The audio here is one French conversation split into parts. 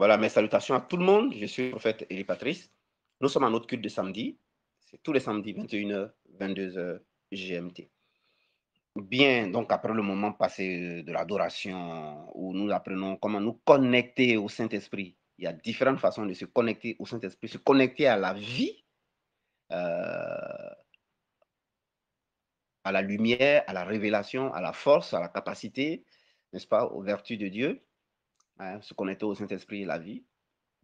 Voilà, mes salutations à tout le monde. Je suis le prophète Élie Patrice. Nous sommes à notre culte de samedi. C'est tous les samedis, 21h, 22h GMT. Bien, donc après le moment passé de l'adoration, où nous apprenons comment nous connecter au Saint-Esprit. Il y a différentes façons de se connecter au Saint-Esprit, se connecter à la vie, à la lumière, à la révélation, à la force, à la capacité, n'est-ce pas, aux vertus de Dieu, hein, se connecter au Saint-Esprit et la vie.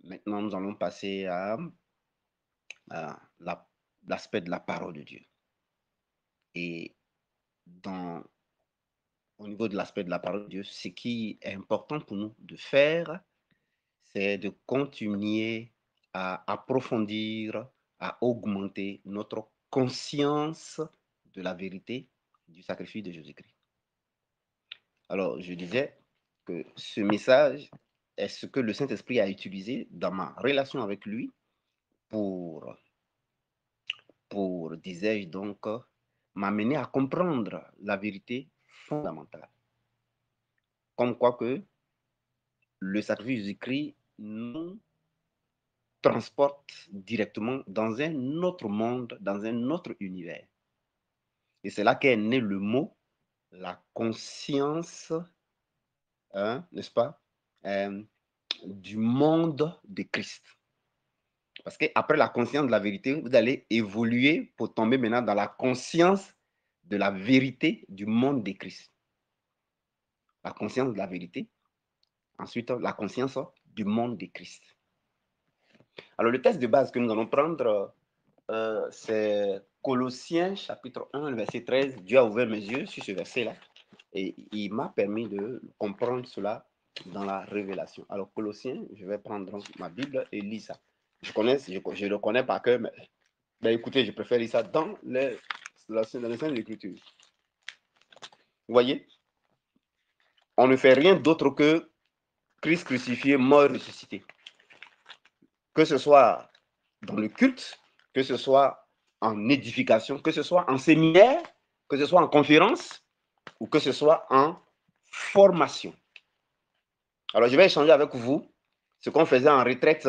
Maintenant, nous allons passer à l'aspect de la parole de Dieu. Et au niveau de l'aspect de la parole de Dieu, ce qui est important pour nous de faire, c'est de continuer à approfondir, à augmenter notre conscience de la vérité du sacrifice de Jésus-Christ. Alors, je disais que ce message est ce que le Saint-Esprit a utilisé dans ma relation avec lui pour disais-je donc, m'amener à comprendre la vérité fondamentale. Comme quoi que le sacrifice de Jésus-Christ nous transporte directement dans un autre monde, dans un autre univers. Et c'est là qu'est né le mot, la conscience, hein, n'est-ce pas, du monde de Christ. Parce qu'après la conscience de la vérité, vous allez évoluer pour tomber maintenant dans la conscience de la vérité du monde de Christ. La conscience de la vérité. Ensuite, la conscience du monde de Christ. Alors, le texte de base que nous allons prendre, c'est Colossiens chapitre 1, verset 13. Dieu a ouvert mes yeux sur ce verset-là et il m'a permis de comprendre cela dans la révélation. Alors, Colossiens, je vais prendre ma Bible et lire ça. Je le connais par cœur, mais écoutez, je préfère lire ça dans les Saintes Écritures. Vous voyez, on ne fait rien d'autre que Christ crucifié, mort, ressuscité. Que ce soit dans le culte, que ce soit en édification, que ce soit en séminaire, que ce soit en conférence ou que ce soit en formation. Alors, je vais échanger avec vous ce qu'on faisait en retraite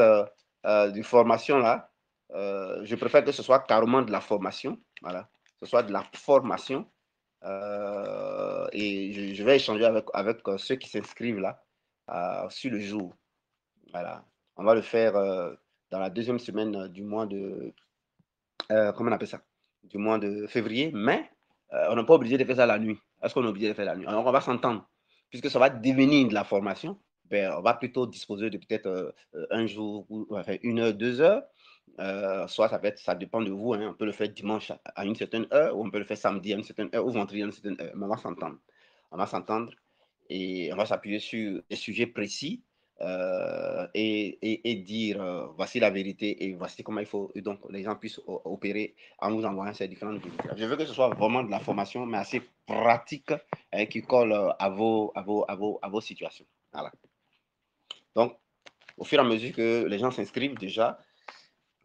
de formation là. Je préfère que ce soit carrément de la formation, voilà, que ce soit de la formation. Et je vais échanger avec ceux qui s'inscrivent là sur le jour. Voilà. On va le faire dans la deuxième semaine du mois de comment on appelle ça? Du mois de février, mais on n'est pas obligé de faire ça la nuit. Est-ce qu'on est obligé de faire la nuit? Alors, on va s'entendre. Puisque ça va devenir de la formation, ben, on va plutôt disposer de peut-être un jour, ou enfin, 1 heure, 2 heures. Soit ça dépend de vous. Hein, on peut le faire dimanche à une certaine heure, ou on peut le faire samedi à une certaine heure, ou vendredi à une certaine heure. Mais on va s'entendre. On va s'entendre et on va s'appuyer sur des sujets précis et dire voici la vérité et voici comment il faut et donc les gens puissent opérer en vous envoyant ces différentes vérités. Je veux que ce soit vraiment de la formation, mais assez pratique qui colle à vos situations. Voilà. Donc, au fur et à mesure que les gens s'inscrivent déjà,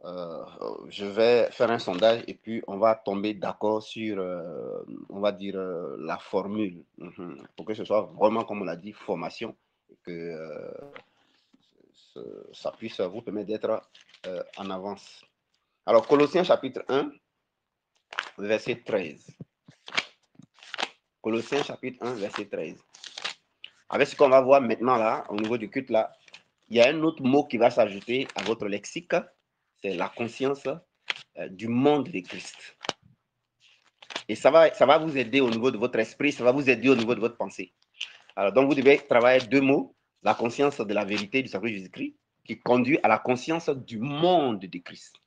je vais faire un sondage et puis on va tomber d'accord sur, on va dire, la formule pour que ce soit vraiment, comme on l'a dit, formation et que ça puisse vous permettre d'être en avance. Alors, Colossiens chapitre 1, verset 13. Colossiens chapitre 1, verset 13. Avec ce qu'on va voir maintenant là, au niveau du culte là, il y a un autre mot qui va s'ajouter à votre lexique, c'est la conscience du monde de Christ. Et ça va vous aider au niveau de votre esprit, ça va vous aider au niveau de votre pensée. Alors, donc, vous devez travailler deux mots, la conscience de la vérité du sacrifice de Jésus-Christ, qui conduit à la conscience du monde de Christ.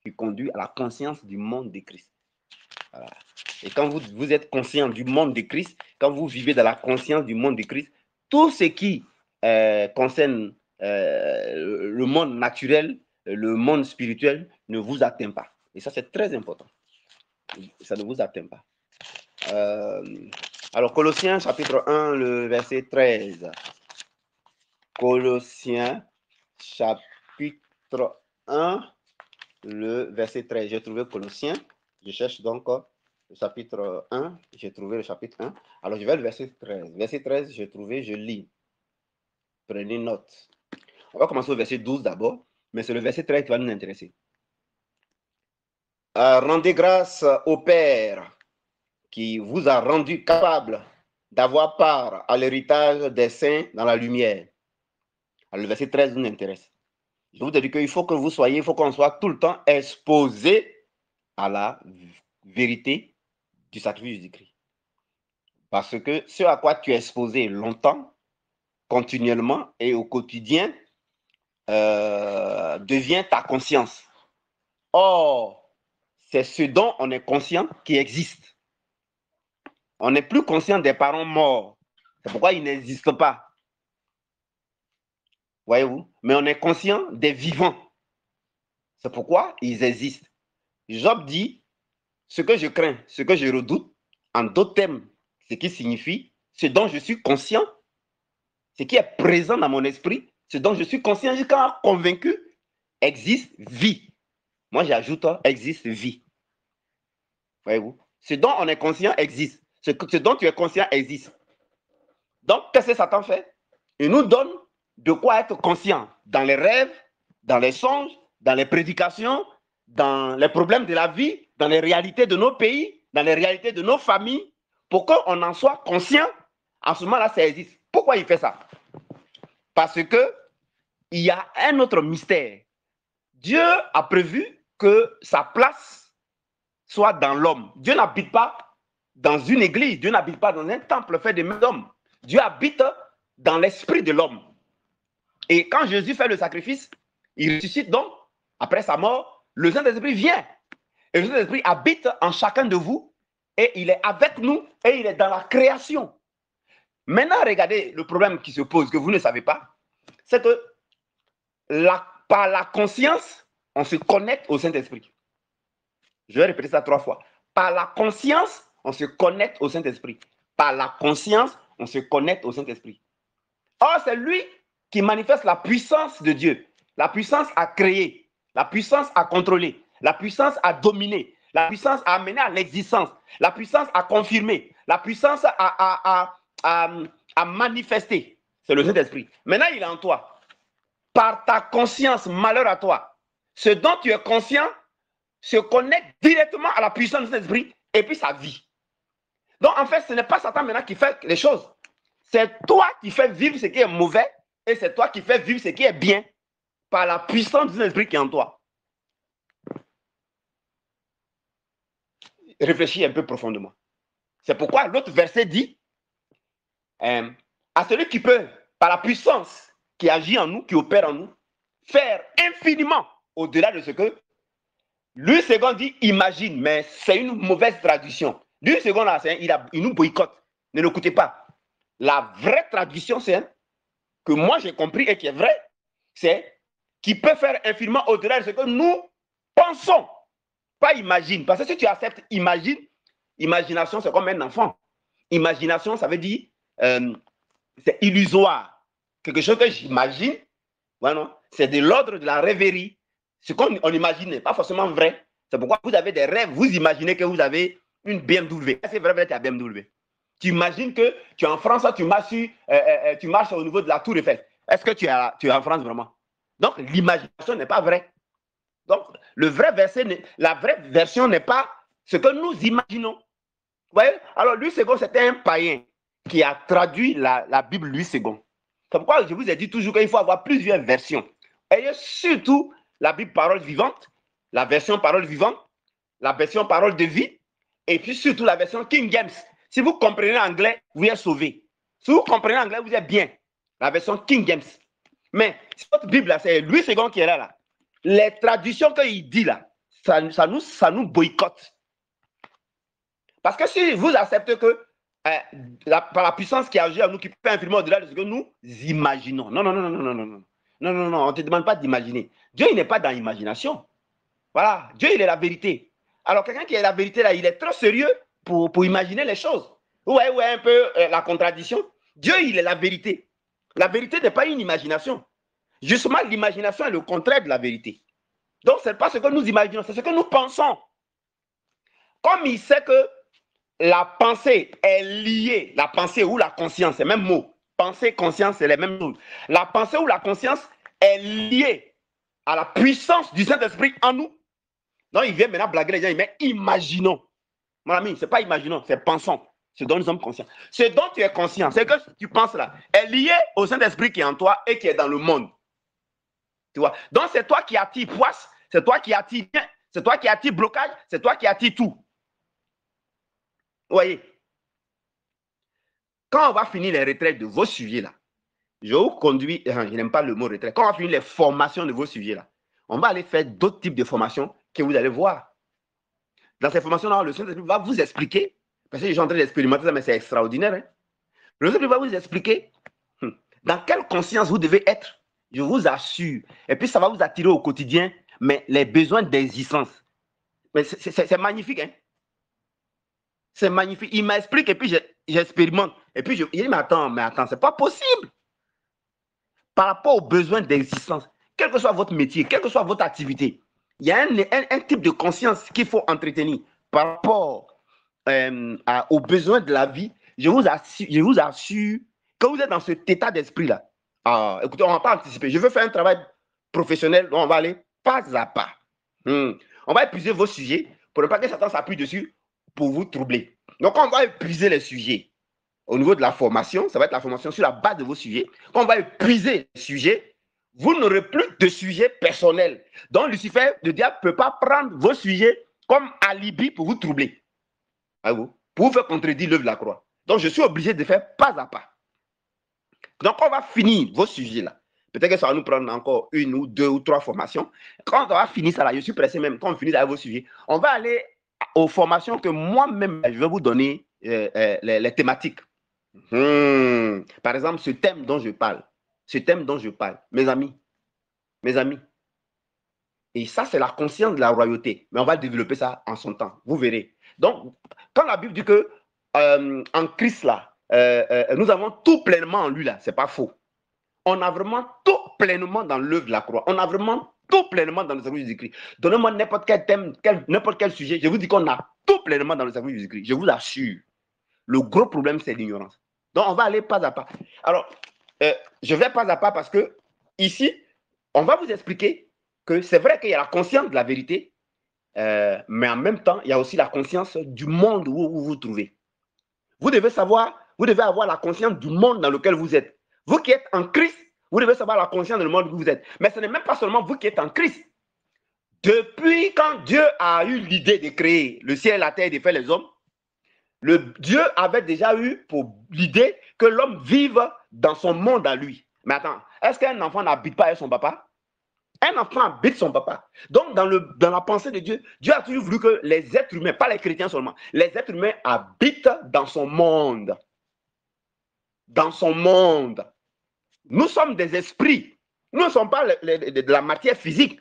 Qui conduit à la conscience du monde de Christ. Voilà. Et quand vous êtes conscient du monde de Christ, quand vous vivez dans la conscience du monde de Christ, tout ce qui concerne le monde naturel, le monde spirituel, ne vous atteint pas. Et ça, c'est très important. Ça ne vous atteint pas. Alors, Colossiens chapitre 1, le verset 13. Colossiens chapitre 1, le verset 13. J'ai trouvé Colossiens. Je cherche donc le chapitre 1. J'ai trouvé le chapitre 1. Alors, je vais le verset 13. Verset 13, j'ai trouvé, je lis. Prenez note. On va commencer au verset 12 d'abord, mais c'est le verset 13 qui va nous intéresser. Rendez grâce au Père qui vous a rendu capable d'avoir part à l'héritage des saints dans la lumière. Alors, le verset 13 nous intéresse. Je vous ai dit qu'il faut que vous soyez, il faut qu'on soit tout le temps exposé à la vérité du sacrifice du Christ. Parce que ce à quoi tu es exposé longtemps, continuellement et au quotidien, devient ta conscience. Or, c'est ce dont on est conscient qui existe. On n'est plus conscient des parents morts. C'est pourquoi ils n'existent pas. Voyez-vous? Mais on est conscient des vivants. C'est pourquoi ils existent. Job dit, ce que je crains, ce que je redoute, en d'autres termes, ce qui signifie, ce dont je suis conscient, ce qui est présent dans mon esprit, ce dont je suis conscient jusqu'à convaincu, existe vie. Moi, j'ajoute, existe vie. Voyez-vous? Ce dont on est conscient existe. Ce dont tu es conscient existe. Donc, qu'est-ce que Satan fait? Il nous donne de quoi être conscient dans les rêves, dans les songes, dans les prédications, dans les problèmes de la vie, dans les réalités de nos pays, dans les réalités de nos familles, pour qu'on en soit conscient. En ce moment-là, ça existe. Pourquoi il fait ça? Parce que il y a un autre mystère. Dieu a prévu que sa place soit dans l'homme. Dieu n'habite pas dans une église, Dieu n'habite pas dans un temple fait de mains d'hommes. Dieu habite dans l'esprit de l'homme. Et quand Jésus fait le sacrifice, il ressuscite donc, après sa mort, le Saint-Esprit vient. Et le Saint-Esprit habite en chacun de vous, et il est avec nous, et il est dans la création. Maintenant, regardez le problème qui se pose, que vous ne savez pas, c'est que par la conscience, on se connecte au Saint-Esprit. Je vais répéter ça 3 fois. Par la conscience, on se connecte au Saint-Esprit. Par la conscience, on se connecte au Saint-Esprit. Or, c'est lui qui manifeste la puissance de Dieu, la puissance à créer, la puissance à contrôler, la puissance à dominer, la puissance à amener à l'existence, la puissance à confirmer, la puissance à manifester. C'est le Saint-Esprit. Maintenant, il est en toi. Par ta conscience, malheur à toi, ce dont tu es conscient se connecte directement à la puissance du Saint-Esprit et puis sa vie. Donc, en fait, ce n'est pas Satan maintenant qui fait les choses. C'est toi qui fais vivre ce qui est mauvais et c'est toi qui fais vivre ce qui est bien par la puissance du Saint-Esprit qui est en toi. Réfléchis un peu profondément. C'est pourquoi l'autre verset dit à celui qui peut, par la puissance qui agit en nous, qui opère en nous, faire infiniment au-delà de ce que Louis II dit imagine, mais c'est une mauvaise traduction. Louis II, là, il nous boycotte. Ne l'écoutez pas. La vraie traduction, c'est que moi j'ai compris et qui est vrai, c'est qui peut faire infiniment au-delà de ce que nous pensons. Pas imagine. Parce que si tu acceptes imagine, imagination, c'est comme un enfant. Imagination, ça veut dire c'est illusoire. Quelque chose que j'imagine, voilà, c'est de l'ordre de la rêverie. Ce qu'on imagine n'est pas forcément vrai. C'est pourquoi vous avez des rêves, vous imaginez que vous avez une BMW. C'est vrai, tu as BMW. Tu imagines que tu es en France, tu marches au niveau de la Tour Eiffel. Est-ce que tu es en France vraiment? Donc, l'imagination n'est pas vraie. Donc, le vrai verset, la vraie version n'est pas ce que nous imaginons. Vous voyez? Alors, Louis II, c'était un païen qui a traduit la Bible Louis II. C'est pourquoi je vous ai dit toujours qu'il faut avoir plusieurs versions. Ayez surtout la Bible parole vivante, la version parole vivante, la version parole de vie, et puis surtout la version King James. Si vous comprenez l'anglais, vous êtes sauvé. Si vous comprenez l'anglais, vous êtes bien. La version King James. Mais si votre Bible, c'est Louis II qui est là. Les traductions qu'il dit là, ça nous boycotte. Parce que si vous acceptez que par la puissance qui agit à nous, qui peut infiniment au-delà de ce que nous imaginons. Non, on ne te demande pas d'imaginer. Dieu, il n'est pas dans l'imagination. Voilà, Dieu, il est la vérité. Alors, quelqu'un qui est la vérité, là, il est trop sérieux pour imaginer les choses. Vous voyez un peu la contradiction? Dieu, il est la vérité. La vérité n'est pas une imagination. Justement, l'imagination est le contraire de la vérité. Donc, ce n'est pas ce que nous imaginons, c'est ce que nous pensons. Comme il sait que la pensée est liée, la pensée ou la conscience, c'est le même mot. Pensée, conscience, c'est les mêmes choses. La pensée ou la conscience est lié à la puissance du Saint-Esprit en nous. Donc, il vient maintenant blaguer les gens, il met imaginons. Mon ami, ce n'est pas imaginons, c'est pensons. Ce dont nous sommes conscients. Ce dont tu es conscient, c'est que tu penses là, est lié au Saint-Esprit qui est en toi et qui est dans le monde. Tu vois? Donc, c'est toi qui attires poisse, c'est toi qui attires bien, c'est toi qui attires blocage, c'est toi qui attires tout. Vous voyez? Quand on va finir les retraites de vos sujets là, je vous conduis, je n'aime pas le mot retraite, quand on va finir les formations de vos sujets là, on va aller faire d'autres types de formations que vous allez voir. Dans ces formations-là, le Saint-Esprit va vous expliquer, parce que je suis en train d'expérimenter ça, mais c'est extraordinaire. Hein? Le Saint-Esprit va vous expliquer dans quelle conscience vous devez être, je vous assure. Et puis ça va vous attirer au quotidien, mais les besoins d'existence. Mais c'est magnifique, hein? C'est magnifique. Il m'explique et puis j'expérimente. Et puis il dit, mais attends, c'est pas possible. Par rapport aux besoins d'existence, quel que soit votre métier, quelle que soit votre activité, il y a un type de conscience qu'il faut entretenir par rapport aux besoins de la vie. Je vous assure que vous êtes dans cet état d'esprit-là. Écoutez, on ne va pas anticiper. Je veux faire un travail professionnel, donc on va aller pas à pas. On va épuiser vos sujets pour ne pas que Satan s'appuie dessus pour vous troubler. Donc, on va épuiser les sujets. Au niveau de la formation, ça va être la formation sur la base de vos sujets. Quand on va épuiser les sujets, vous n'aurez plus de sujets personnels. Donc, Lucifer, le diable, ne peut pas prendre vos sujets comme alibi pour vous troubler. Pour vous faire contredire l'œuvre de la croix. Donc, je suis obligé de faire pas à pas. Donc, on va finir vos sujets-là. Peut-être que ça va nous prendre encore 1 ou 2 ou 3 formations. Quand on va finir ça là, je suis pressé même, quand on finit avec vos sujets, on va aller aux formations que moi-même, je vais vous donner les thématiques. Par exemple, ce thème dont je parle, mes amis, et ça, c'est la conscience de la royauté. Mais on va développer ça en son temps. Vous verrez. Donc, quand la Bible dit que en Christ, là, nous avons tout pleinement en lui, là, c'est pas faux. On a vraiment tout pleinement dans l'œuvre de la croix. On a vraiment tout pleinement dans le salut de Jésus-Christ. Donnez-moi n'importe quel thème, n'importe quel sujet. Je vous dis qu'on a tout pleinement dans le salut de Jésus-Christ. Je vous assure. Le gros problème, c'est l'ignorance. Donc, on va aller pas à pas. Alors, je vais pas à pas parce que ici, on va vous expliquer que c'est vrai qu'il y a la conscience de la vérité, mais en même temps, il y a aussi la conscience du monde où vous vous trouvez. Vous devez savoir, vous devez avoir la conscience du monde dans lequel vous êtes. Vous qui êtes en Christ, vous devez savoir la conscience du monde où vous êtes. Mais ce n'est même pas seulement vous qui êtes en Christ. Depuis quand Dieu a eu l'idée de créer le ciel et la terre et de faire les hommes, Dieu avait déjà eu pour l'idée que l'homme vive dans son monde à lui. Mais attends, est-ce qu'un enfant n'habite pas avec son papa? Un enfant habite son papa. Donc, dans la pensée de Dieu, Dieu a toujours voulu que les êtres humains, pas les chrétiens seulement, les êtres humains habitent dans son monde. Dans son monde. Nous sommes des esprits. Nous ne sommes pas de la matière physique.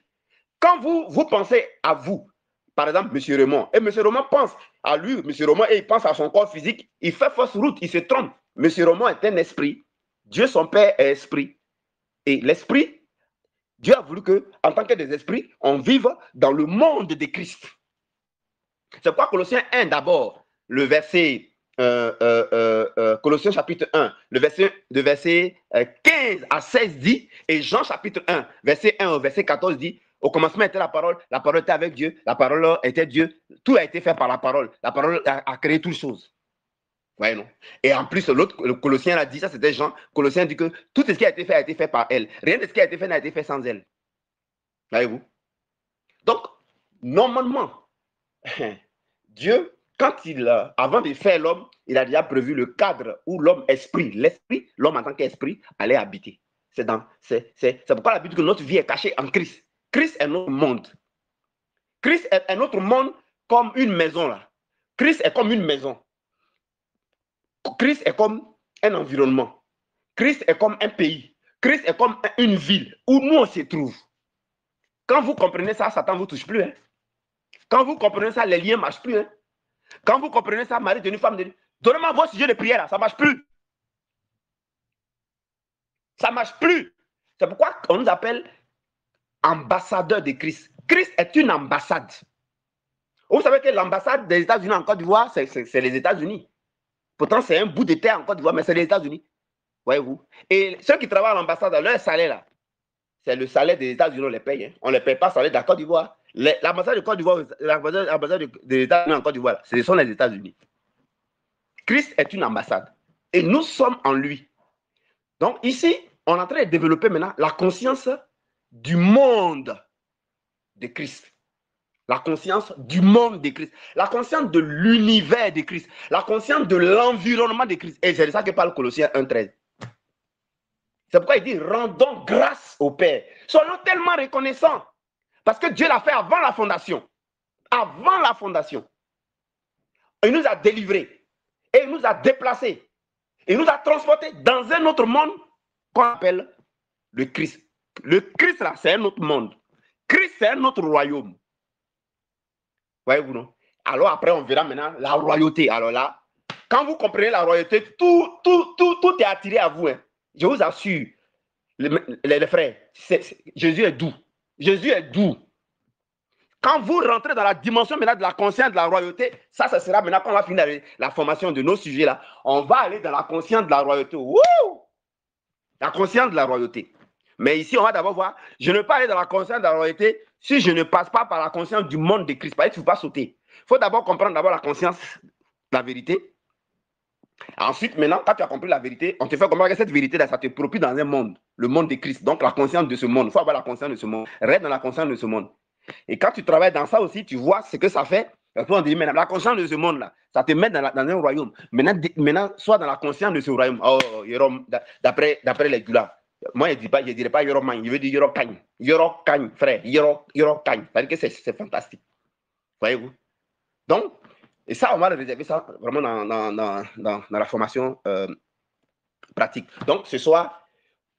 Quand vous pensez à vous, par exemple, M. Raymond, et M. Raymond pense à lui, M. Raymond, et il pense à son corps physique, il fait fausse route, il se trompe. M. Raymond est un esprit. Dieu, son Père, est esprit. Et l'esprit, Dieu a voulu que, en tant que des esprits, on vive dans le monde de Christ. C'est pourquoi Colossiens 1 d'abord, le verset, Colossiens chapitre 1, le verset 15 à 16 dit, et Jean chapitre 1, verset 1 au verset 14 dit, au commencement était la parole était avec Dieu, la parole était Dieu, tout a été fait par la parole a créé toutes choses. Ouais, non? Et en plus, l'autre, le Colossien a dit, ça c'était Jean, Colossien dit que tout ce qui a été fait par elle. Rien de ce qui a été fait n'a été fait sans elle. Voyez-vous? Donc, normalement, Dieu, avant de faire l'homme, il a déjà prévu le cadre où l'homme l'esprit, l'homme en tant qu'esprit, allait habiter. C'est pourquoi la Bible dit que notre vie est cachée en Christ. Christ est notre monde. Christ est notre monde comme une maison là. Christ est comme une maison. Christ est comme un environnement. Christ est comme un pays. Christ est comme une ville où nous on se trouve. Quand vous comprenez ça, Satan ne vous touche plus. Hein? Quand vous comprenez ça, les liens ne marchent plus. Hein? Quand vous comprenez ça, mari devenu femme devenu. Donnez-moi vos sujets de prière, là, ça ne marche plus. Ça ne marche plus. C'est pourquoi on nous appelle ambassadeurs de Christ. Christ est une ambassade. Vous savez que l'ambassade des États-Unis en Côte d'Ivoire, c'est les États-Unis. Pourtant, c'est un bout de terre en Côte d'Ivoire, mais c'est les États-Unis. Voyez-vous. Et ceux qui travaillent à l'ambassade, leur salaire, là, c'est le salaire des États-Unis, on les paye. Hein. On ne les paye pas le salaire de la Côte d'Ivoire. L'ambassade de Côte d'Ivoire, l'ambassade des États-Unis en Côte d'Ivoire, ce sont les États-Unis. Christ est une ambassade. Et nous sommes en lui. Donc ici, on est en train de développer maintenant la conscience du monde de Christ. La conscience du monde de Christ. La conscience de l'univers de Christ. La conscience de l'environnement de Christ. Et c'est de ça que parle Colossiens 1,13. C'est pourquoi il dit, rendons grâce au Père. Soyons tellement reconnaissants. Parce que Dieu l'a fait avant la fondation. Avant la fondation. Il nous a délivrés. Et il nous a déplacés. Il nous a transportés dans un autre monde qu'on appelle le Christ. Le Christ, là, c'est un autre monde. Christ, c'est un autre royaume. Voyez-vous, non? Alors après, on verra maintenant la royauté. Alors là, quand vous comprenez la royauté, tout est attiré à vous. Hein. Je vous assure, les frères, Jésus est doux. Jésus est doux. Quand vous rentrez dans la dimension maintenant de la conscience de la royauté, ça sera maintenant quand on va finir la formation de nos sujets là. On va aller dans la conscience de la royauté. Wouh! La conscience de la royauté. Mais ici, on va d'abord voir, je ne peux pas aller dans la conscience de la royauté si je ne passe pas par la conscience du monde de Christ. Parce qu'il ne faut pas sauter. Il faut d'abord comprendre la conscience de la vérité. Ensuite, maintenant, quand tu as compris la vérité, on te fait comprendre que cette vérité-là, ça te proprie dans un monde, le monde de Christ. Donc, la conscience de ce monde. Il faut avoir la conscience de ce monde. Reste dans la conscience de ce monde. Et quand tu travailles dans ça aussi, tu vois ce que ça fait. On dit, mais la conscience de ce monde-là, ça te met dans un royaume. Maintenant, sois dans la conscience de ce royaume. Oh, d'après les gula. Moi, je ne dirais pas Yoroman, je veux dire Yorokany. Yorokany, frère. Yorokany. C'est-à-dire que c'est fantastique. Voyez-vous? Donc, et ça, on va réserver ça vraiment dans la formation pratique. Donc, ce soir,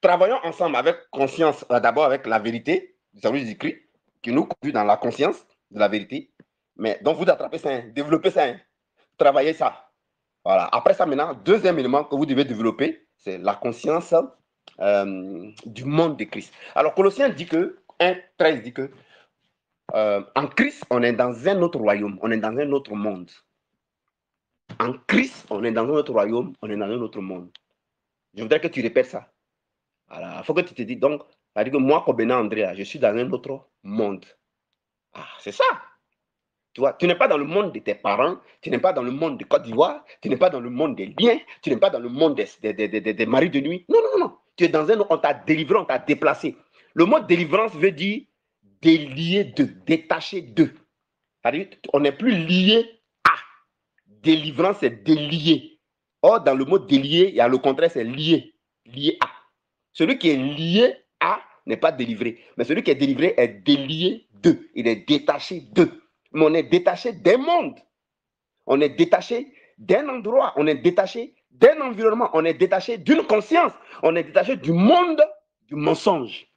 travaillons ensemble avec conscience, d'abord avec la vérité du service du Christ, qui nous conduit dans la conscience de la vérité. Mais donc, vous attrapez ça, hein, développez ça, hein, travaillez ça. Voilà. Après ça, maintenant, deuxième élément que vous devez développer, c'est la conscience du monde de Christ. Alors, Colossiens dit que, 1,13 dit que, en Christ, on est dans un autre royaume, on est dans un autre monde. En Christ, on est dans un autre royaume, on est dans un autre monde. Je voudrais que tu répètes ça. Voilà. Il faut que tu te dises, donc, c'est-à-dire que moi, Kobena Andrea, je suis dans un autre monde. Ah, c'est ça. Tu vois, tu n'es pas dans le monde de tes parents, tu n'es pas dans le monde de Côte d'Ivoire, tu n'es pas dans le monde des liens, tu n'es pas dans le monde des maris de nuit. Non, non, non. Tu es dans un, on t'a délivré, on t'a déplacé. Le mot délivrance veut dire délier de, détacher de. C'est-à-dire, on n'est plus lié à. Délivrance, c'est délier. Or, dans le mot délier, il y a le contraire, c'est lié. Lié à. Celui qui est lié à n'est pas délivré. Mais celui qui est délivré est délié de. Il est détaché de. Mais on est détaché d'un monde. On est détaché d'un endroit. On est détaché d'un environnement. On est détaché d'une conscience. On est détaché du monde du mensonge.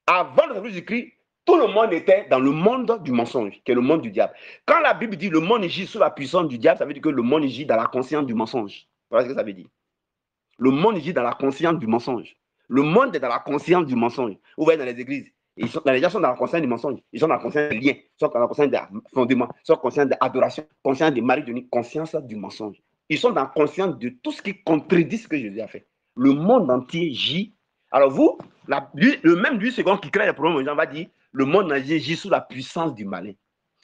Avant le réveil du Christ, tout le monde était dans le monde du mensonge, qui est le monde du diable. Quand la Bible dit le monde agit sous la puissance du diable, ça veut dire que le monde agit dans la conscience du mensonge. Voilà ce que ça veut dire. Le monde agit dans la conscience du mensonge. Le monde est dans la conscience du mensonge. Vous voyez dans les églises, les gens sont dans la conscience du mensonge. Ils sont dans la conscience des liens, ils sont dans la conscience des fondements, ils sont dans la conscience de l'adoration, conscience des maris de nuit, conscience du mensonge. Ils sont dans la conscience de tout ce qui contredit ce que Jésus a fait. Le monde entier gît. Alors vous, le même lui second qui crée les problèmes aux gens va dire, le monde entier gît sous la puissance du malin.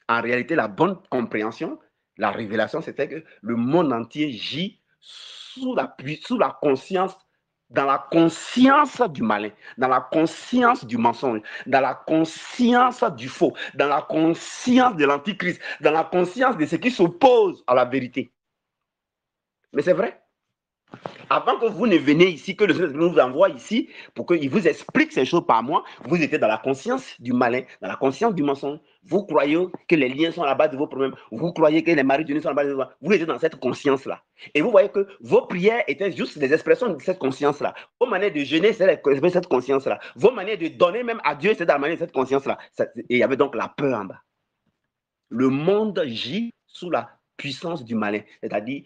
En réalité, la bonne compréhension, la révélation, c'était que le monde entier gît sous la conscience, dans la conscience du malin, dans la conscience du mensonge, dans la conscience du faux, dans la conscience de l'antichrist, dans la conscience de ce qui s'oppose à la vérité. Mais c'est vrai. Avant que vous ne veniez ici, que le Seigneur nous envoie ici, pour qu'il vous explique ces choses par moi, vous étiez dans la conscience du malin, dans la conscience du mensonge. Vous croyez que les liens sont à la base de vos problèmes. Vous croyez que les maris de nuit sont à la base de vos problèmes. Vous étiez dans cette conscience-là. Et vous voyez que vos prières étaient juste des expressions de cette conscience-là. Vos manières de jeûner, c'est cette conscience-là. Vos manières de donner même à Dieu, c'est dans la manière de cette conscience-là. Et il y avait donc la peur en bas. Le monde gît sous la puissance du malin, c'est-à-dire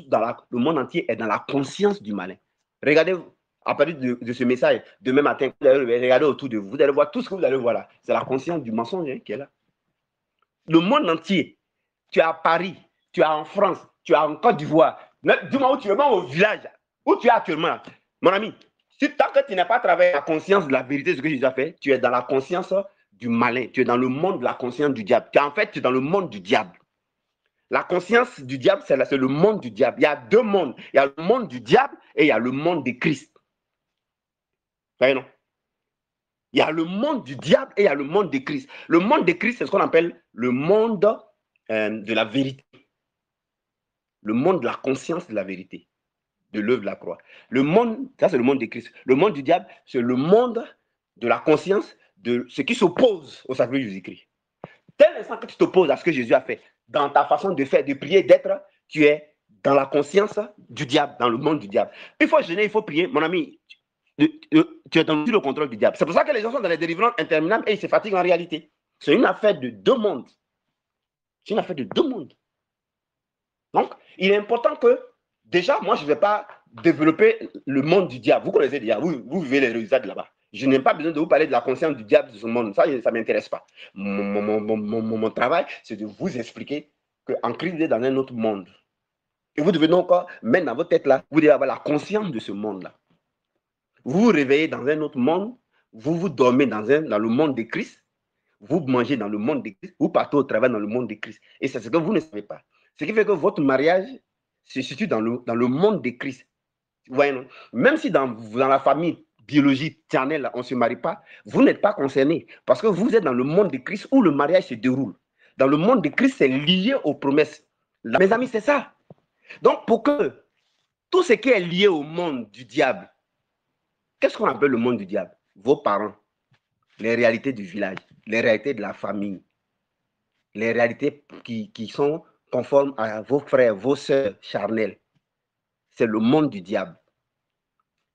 le monde entier est dans la conscience du malin. Regardez, à partir de ce message, demain matin, vous allez regarder autour de vous, vous allez voir tout ce que vous allez voir là. C'est la conscience du mensonge qui est là. Le monde entier, tu es à Paris, tu es en France, tu es en Côte d'Ivoire, dis-moi où tu es, même au village, où tu es actuellement. Mon ami, Si tant que tu n'as pas travaillé la conscience de la vérité de ce que Jésus a fait, tu es dans la conscience du malin. Tu es dans le monde de la conscience du diable. En fait, tu es dans le monde du diable. La conscience du diable, c'est le monde du diable. Il y a deux mondes. Il y a le monde du diable et il y a le monde de Christ. Vous voyez, non? Il y a le monde du diable et il y a le monde de Christ. Le monde de Christ, c'est ce qu'on appelle le monde de la vérité. Le monde de la conscience de la vérité, de l'œuvre de la croix. Le monde, ça c'est le monde de Christ. Le monde du diable, c'est le monde de la conscience de ce qui s'oppose au sacrifice de Jésus-Christ. Dès l'instant que tu t'opposes à ce que Jésus a fait, dans ta façon de faire, de prier, d'être, tu es dans la conscience du diable, dans le monde du diable. Il faut jeûner, il faut prier. Mon ami, tu es dans le contrôle du diable. C'est pour ça que les gens sont dans les délivrances interminables et ils se fatiguent en réalité. C'est une affaire de deux mondes. C'est une affaire de deux mondes. Donc, il est important que, déjà, moi, je ne vais pas développer le monde du diable. Vous connaissez déjà, vous vivez les résultats de là-bas. Je n'ai pas besoin de vous parler de la conscience du diable de ce monde. Ça ne m'intéresse pas. Mon travail, c'est de vous expliquer qu'en Christ, vous êtes dans un autre monde. Et vous devez donc mettre dans votre tête là, vous devez avoir la conscience de ce monde-là. Vous vous réveillez dans un autre monde, vous dormez dans le monde de Christ, vous mangez dans le monde de Christ, vous partez au travail dans le monde de Christ. Et c'est ce que vous ne savez pas. Ce qui fait que votre mariage se situe dans le monde de Christ. Vous voyez, non? Même si dans la famille biologique éternelle, on ne se marie pas, vous n'êtes pas concerné parce que vous êtes dans le monde de Christ où le mariage se déroule. Dans le monde de Christ, c'est lié aux promesses. Là, mes amis, c'est ça. Donc, pour que tout ce qui est lié au monde du diable, qu'est-ce qu'on appelle le monde du diable? Vos parents, les réalités du village, les réalités de la famille, les réalités qui sont conformes à vos frères, vos sœurs charnelles. C'est le monde du diable.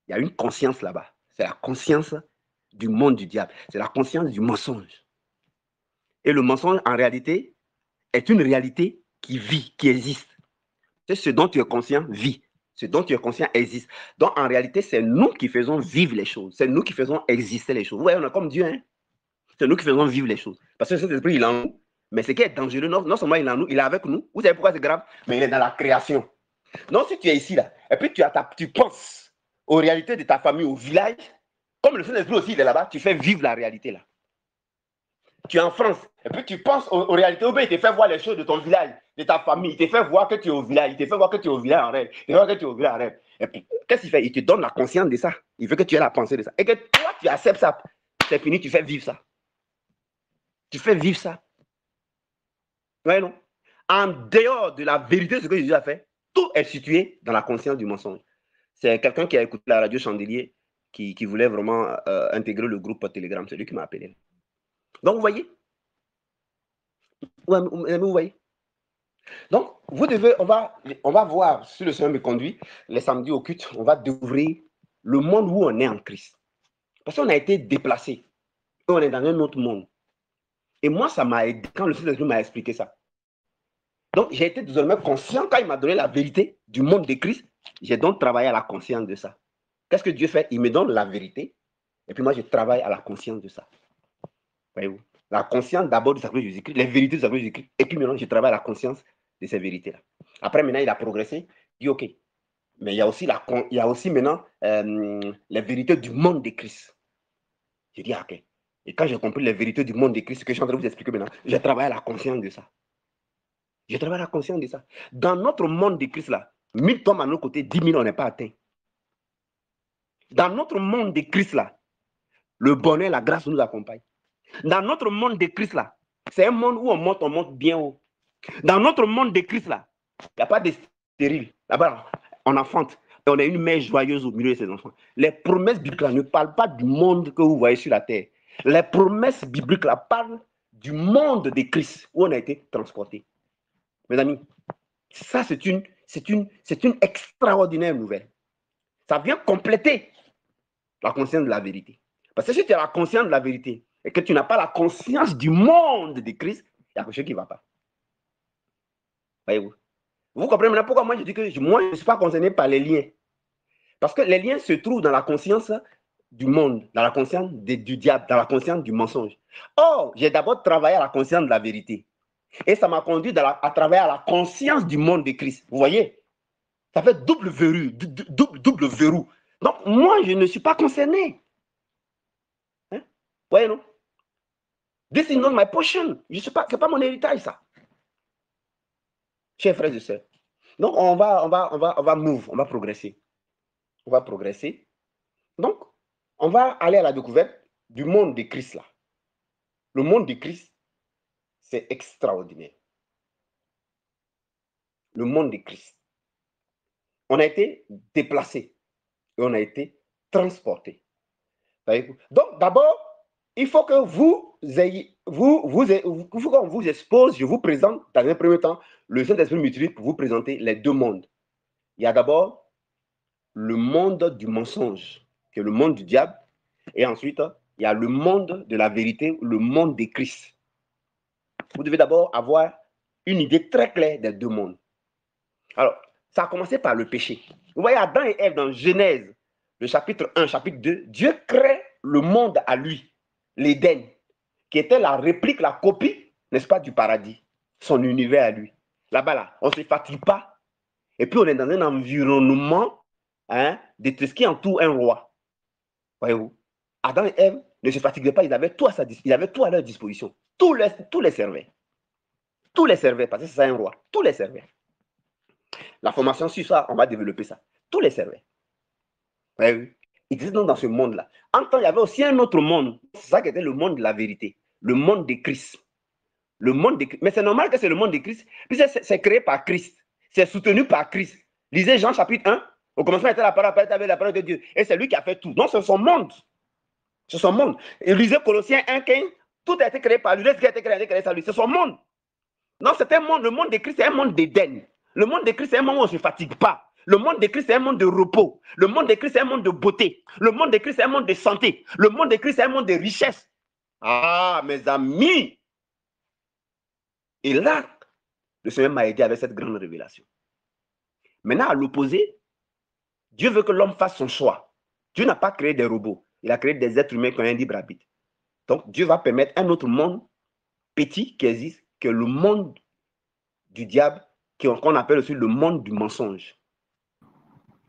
Il y a une conscience là-bas. C'est la conscience du monde du diable. C'est la conscience du mensonge. Et le mensonge, en réalité, est une réalité qui vit, qui existe. C'est ce dont tu es conscient, vit. Ce dont tu es conscient existe. Donc, en réalité, c'est nous qui faisons vivre les choses. C'est nous qui faisons exister les choses. Vous voyez, on est comme Dieu, hein? C'est nous qui faisons vivre les choses. Parce que cet esprit, il est en nous. Mais ce qui est dangereux, non seulement il est en nous, il est avec nous. Vous savez pourquoi c'est grave? Mais il est dans la création. Donc, si tu es ici, là, et puis tu penses aux réalités de ta famille, au village, comme le Saint-Esprit aussi, il est là-bas, tu fais vivre la réalité, là. Tu es en France, et puis tu penses aux réalités, ou bien il te fait voir les choses de ton village, de ta famille, il te fait voir que tu es au village, il te fait voir que tu es au village en rêve, il te fait voir que tu es au village en rêve. Et puis, qu'est-ce qu'il fait? Il te donne la conscience de ça. Il veut que tu aies la pensée de ça. Et que toi, tu acceptes ça. C'est fini, tu fais vivre ça. Tu fais vivre ça. Ouais, non? En dehors de la vérité de ce que Jésus a fait, tout est situé dans la conscience du mensonge. C'est quelqu'un qui a écouté la radio Chandelier qui voulait vraiment intégrer le groupe Telegram. C'est lui qui m'a appelé. Donc, vous voyez? Vous voyez? Donc, vous devez, on va voir, si le Seigneur me conduit, les samedis au culte, on va découvrir le monde où on est en Christ. Parce qu'on a été déplacé. On est dans un autre monde. Et moi, ça m'a aidé quand le Seigneur m'a expliqué ça. Donc, j'ai été désormais conscient quand il m'a donné la vérité du monde de Christ. J'ai donc travaillé à la conscience de ça. Qu'est-ce que Dieu fait? Il me donne la vérité. Et puis moi, je travaille à la conscience de ça. Voyez-vous? La conscience d'abord du sacrifice de Jésus-Christ, les vérités du sacrifice de Jésus-Christ. Et puis maintenant, je travaille à la conscience de ces vérités-là. Après, maintenant, il a progressé. Il dit, OK. Mais il y a aussi maintenant les vérités du monde de Christ. Je dis, OK. Et quand j'ai compris les vérités du monde de Christ, ce que je suis en train de vous expliquer maintenant, je travaille à la conscience de ça. Je travaille à la conscience de ça. Dans notre monde de Christ, là, 1000 tombent à nos côtés, 10 000, on n'est pas atteint. Dans notre monde de Christ, là, le bonheur, la grâce nous accompagne. Dans notre monde de Christ, là, c'est un monde où on monte bien haut. Dans notre monde de Christ, là, il n'y a pas de stérile. Là-bas, on enfante. Et on a une mère joyeuse au milieu de ses enfants. Les promesses bibliques là, ne parlent pas du monde que vous voyez sur la terre. Les promesses bibliques là, parlent du monde de Christ où on a été transporté. Mes amis, ça c'est une extraordinaire nouvelle. Ça vient compléter la conscience de la vérité. Parce que si tu as la conscience de la vérité et que tu n'as pas la conscience du monde de Christ, il y a quelque chose qui ne va pas. Voyez-vous? Vous comprenez maintenant pourquoi moi je dis que moi je ne suis pas concerné par les liens. Parce que les liens se trouvent dans la conscience du monde, dans la conscience du diable, dans la conscience du mensonge. Or, j'ai d'abord travaillé à la conscience de la vérité. Et ça m'a conduit à travailler à la conscience du monde de Christ. Vous voyez? Ça fait double verrou. Donc, moi, je ne suis pas concerné. Hein? Voyez, non? This is not my portion. Ce n'est pas mon héritage, ça. Chers frères et sœurs. Donc, on va move, on va progresser. On va progresser. Donc, on va aller à la découverte du monde de Christ, là. Le monde de Christ, c'est extraordinaire. Le monde de Christ. On a été déplacé et on a été transporté. Donc, d'abord, il faut que vous ayez, il faut qu'on vous expose, je vous présente dans un premier temps, le Saint-Esprit m'utilise pour vous présenter les deux mondes. Il y a d'abord le monde du mensonge, qui est le monde du diable, et ensuite, il y a le monde de la vérité, le monde de Christ. Vous devez d'abord avoir une idée très claire des deux mondes. Alors, ça a commencé par le péché. Vous voyez, Adam et Ève dans Genèse, le chapitre 1, chapitre 2, Dieu crée le monde à lui, l'Éden, qui était la réplique, la copie, n'est-ce pas, du paradis, son univers à lui. Là-bas, là, on ne se fatigue pas. Et puis, on est dans un environnement de tout ce qui entoure un roi. Voyez-vous, Adam et Ève ne se fatiguaient pas, ils avaient tout à leur disposition. Tout les servait. Tout les servait, parce que c'est ça un roi. Tout les servait. La formation sur ça, on va développer ça. Tous les servait. Voyez-vous, ils étaient donc dans ce monde-là. En même temps, il y avait aussi un autre monde. C'est ça qui était le monde de la vérité. Le monde de Christ. Le monde de Christ. Mais c'est normal que c'est le monde de Christ, puisque c'est créé par Christ. C'est soutenu par Christ. Lisez Jean chapitre 1. Au commencement était la parole, avait la parole de Dieu. Et c'est lui qui a fait tout. Donc c'est son monde. C'est son monde. Et lisez Colossiens 1, 15. Tout a été créé par lui. Ce qui a été créé par lui. C'est son monde. Non, c'est un monde. Le monde de Christ, c'est un monde d'Éden. Le monde de Christ, c'est un monde où on ne se fatigue pas. Le monde de Christ, c'est un monde de repos. Le monde de Christ, c'est un monde de beauté. Le monde de Christ, c'est un monde de santé. Le monde de Christ, c'est un monde de richesse. Ah, mes amis. Et là, le Seigneur m'a aidé avec cette grande révélation. Maintenant, à l'opposé, Dieu veut que l'homme fasse son choix. Dieu n'a pas créé des robots. Il a créé des êtres humains qui ont un libre arbitre. Donc, Dieu va permettre un autre monde petit qui existe, que le monde du diable, qu'on appelle aussi le monde du mensonge.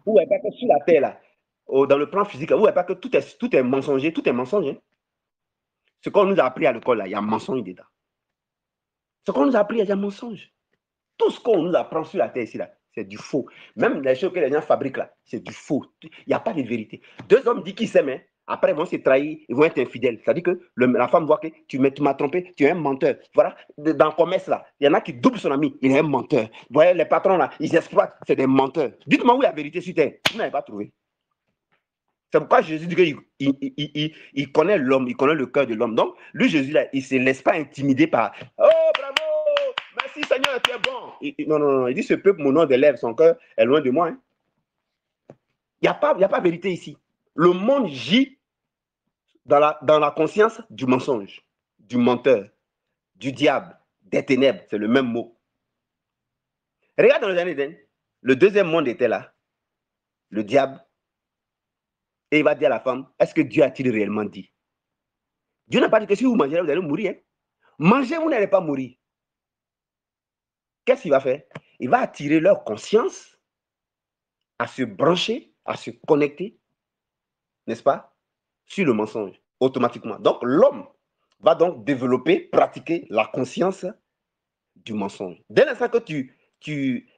Vous ne voyez pas que sur la terre, là, dans le plan physique, vous ne voyez pas que tout est mensonger, tout est mensonge. Hein? Ce qu'on nous a appris à l'école, là, il y a mensonge dedans. Ce qu'on nous a appris, il y a mensonge. Tout ce qu'on nous apprend sur la terre ici, là, c'est du faux. Même les choses que les gens fabriquent là, c'est du faux. Il n'y a pas de vérité. Deux hommes disent qu'ils s'aiment, hein? Après ils vont se trahir, ils vont être infidèles. C'est-à-dire que la femme voit que tu m'as trompé, tu es un menteur. Voilà, dans le commerce là, il y en a qui doublent son ami, il est un menteur. Vous voyez, les patrons là, ils exploitent, c'est des menteurs. Dites-moi où est la vérité sur terre. Vous n'avez pas trouvé. C'est pourquoi Jésus dit qu'il connaît l'homme, il connaît le cœur de l'homme. Donc, lui, Jésus, là, il ne se laisse pas intimider par « Oh, bravo! Merci Seigneur, tu es bon! » Non, il dit « Ce peuple, mon nom d'élève, son cœur est loin de moi. Hein. » Il n'y a pas vérité ici. Le monde gît dans la conscience du mensonge, du menteur, du diable, des ténèbres. C'est le même mot. Regarde dans le jardin d'Éden, le deuxième monde était là. Le diable. Et il va dire à la femme, est-ce que Dieu a-t-il réellement dit? Dieu n'a pas dit que si vous mangez, vous allez mourir. Hein? Mangez, vous n'allez pas mourir. Qu'est-ce qu'il va faire? Il va attirer leur conscience à se brancher, à se connecter, n'est-ce pas, sur le mensonge, automatiquement. Donc, l'homme va donc développer, pratiquer la conscience du mensonge. Dès l'instant que tu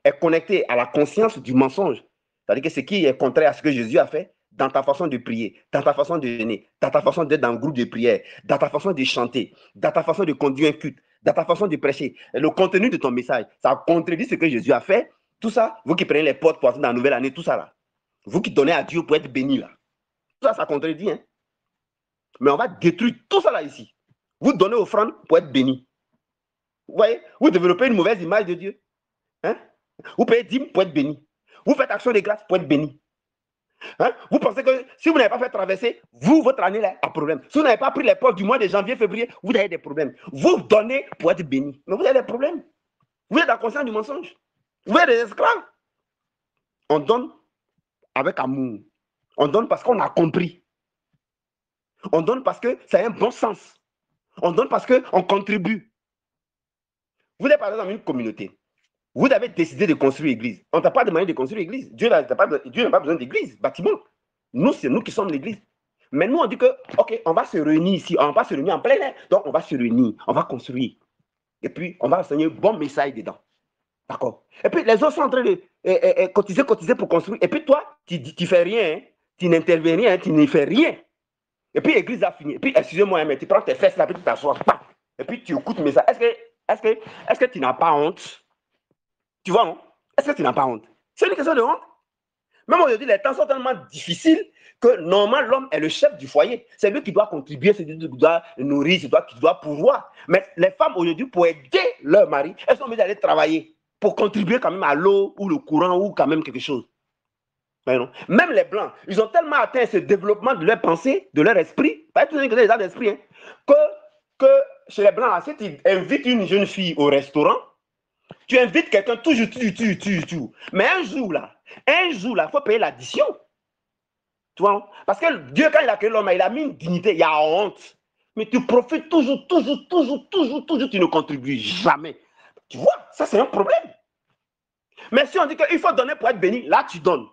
es connecté à la conscience du mensonge, c'est-à-dire que ce qui est contraire à ce que Jésus a fait, dans ta façon de prier, dans ta façon de jeûner, dans ta façon d'être dans le groupe de prière, dans ta façon de chanter, dans ta façon de conduire un culte, dans ta façon de prêcher, le contenu de ton message, ça contredit ce que Jésus a fait. Tout ça, vous qui prenez les portes pour entrer dans la nouvelle année, tout ça là, vous qui donnez à Dieu pour être béni là, tout ça, ça contredit. Hein? Mais on va détruire tout ça là ici. Vous donnez offrande pour être béni. Vous voyez, vous développez une mauvaise image de Dieu. Hein? Vous payez dîme pour être béni. Vous faites action de grâce pour être béni. Hein? Vous pensez que si vous n'avez pas fait traverser, votre année là a problème. Si vous n'avez pas pris les portes du mois de janvier, février, vous avez des problèmes. Vous donnez pour être béni. Mais vous avez des problèmes. Vous êtes dans la conscience du mensonge. Vous êtes des esclaves. On donne avec amour. On donne parce qu'on a compris. On donne parce que ça a un bon sens. On donne parce qu'on contribue. Vous êtes par exemple dans une communauté. Vous avez décidé de construire l'église. On ne t'a pas demandé de construire l'église. Dieu n'a pas besoin d'église, bâtiment. Nous, c'est nous qui sommes l'église. Mais nous, on dit que, ok, on va se réunir ici, on va se réunir en plein air. Donc, on va se réunir, on va construire. Et puis, on va enseigner un bon message dedans. D'accord. Et puis, les autres sont en train de cotiser pour construire. Et puis, toi, tu ne fais rien. Hein. Tu n'interviens rien, tu ne fais rien. Et puis, l'église a fini. Et puis, excusez-moi, mais tu prends tes fesses là, puis tu t'assois. Et puis, tu écoutes mes messages. Est-ce que tu n'as pas honte? Tu vois, non? Est-ce que tu n'as pas honte? C'est une question de honte. Même aujourd'hui, les temps sont tellement difficiles que normalement, l'homme est le chef du foyer. C'est lui qui doit contribuer, c'est lui qui doit nourrir, c'est lui qui doit pourvoir. Mais les femmes aujourd'hui, pour aider leur mari, elles sont obligées d'aller travailler pour contribuer quand même à l'eau ou le courant ou quand même quelque chose. Même les Blancs, ils ont tellement atteint ce développement de leur pensée, de leur esprit, pas tout les gens d'esprit, hein, que chez les Blancs, si tu invites une jeune fille au restaurant, tu invites quelqu'un toujours. Mais un jour là, il faut payer l'addition. Tu vois? Parce que Dieu, quand il a créé l'homme, il a mis une dignité, il y a honte. Mais tu profites toujours, tu ne contribues jamais. Tu vois, ça c'est un problème. Mais si on dit qu'il faut donner pour être béni, là tu donnes.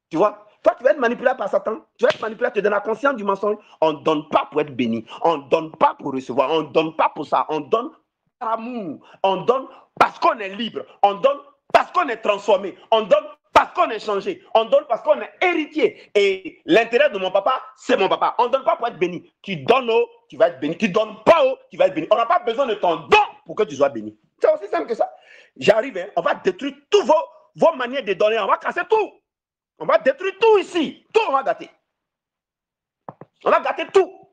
Tu vois? Toi, tu vas être manipulé par Satan. Tu vas être manipulé, tu donnes la conscience du mensonge. On ne donne pas pour être béni. On ne donne pas pour recevoir. On ne donne pas pour ça. On donne par amour. On donne parce qu'on est libre. On donne parce qu'on est transformé. On donne parce qu'on est changé. On donne parce qu'on est héritier. Et l'intérêt de mon papa, c'est mon papa. On ne donne pas pour être béni. Tu donnes, tu vas être béni. Tu ne donnes pas, tu vas être béni. On n'a pas besoin de ton don pour que tu sois béni. C'est aussi simple que ça. J'arrive, hein, on va détruire toutes vos manières de donner. On va casser tout. On va détruire tout ici. Tout, on va gâter. On va gâter tout.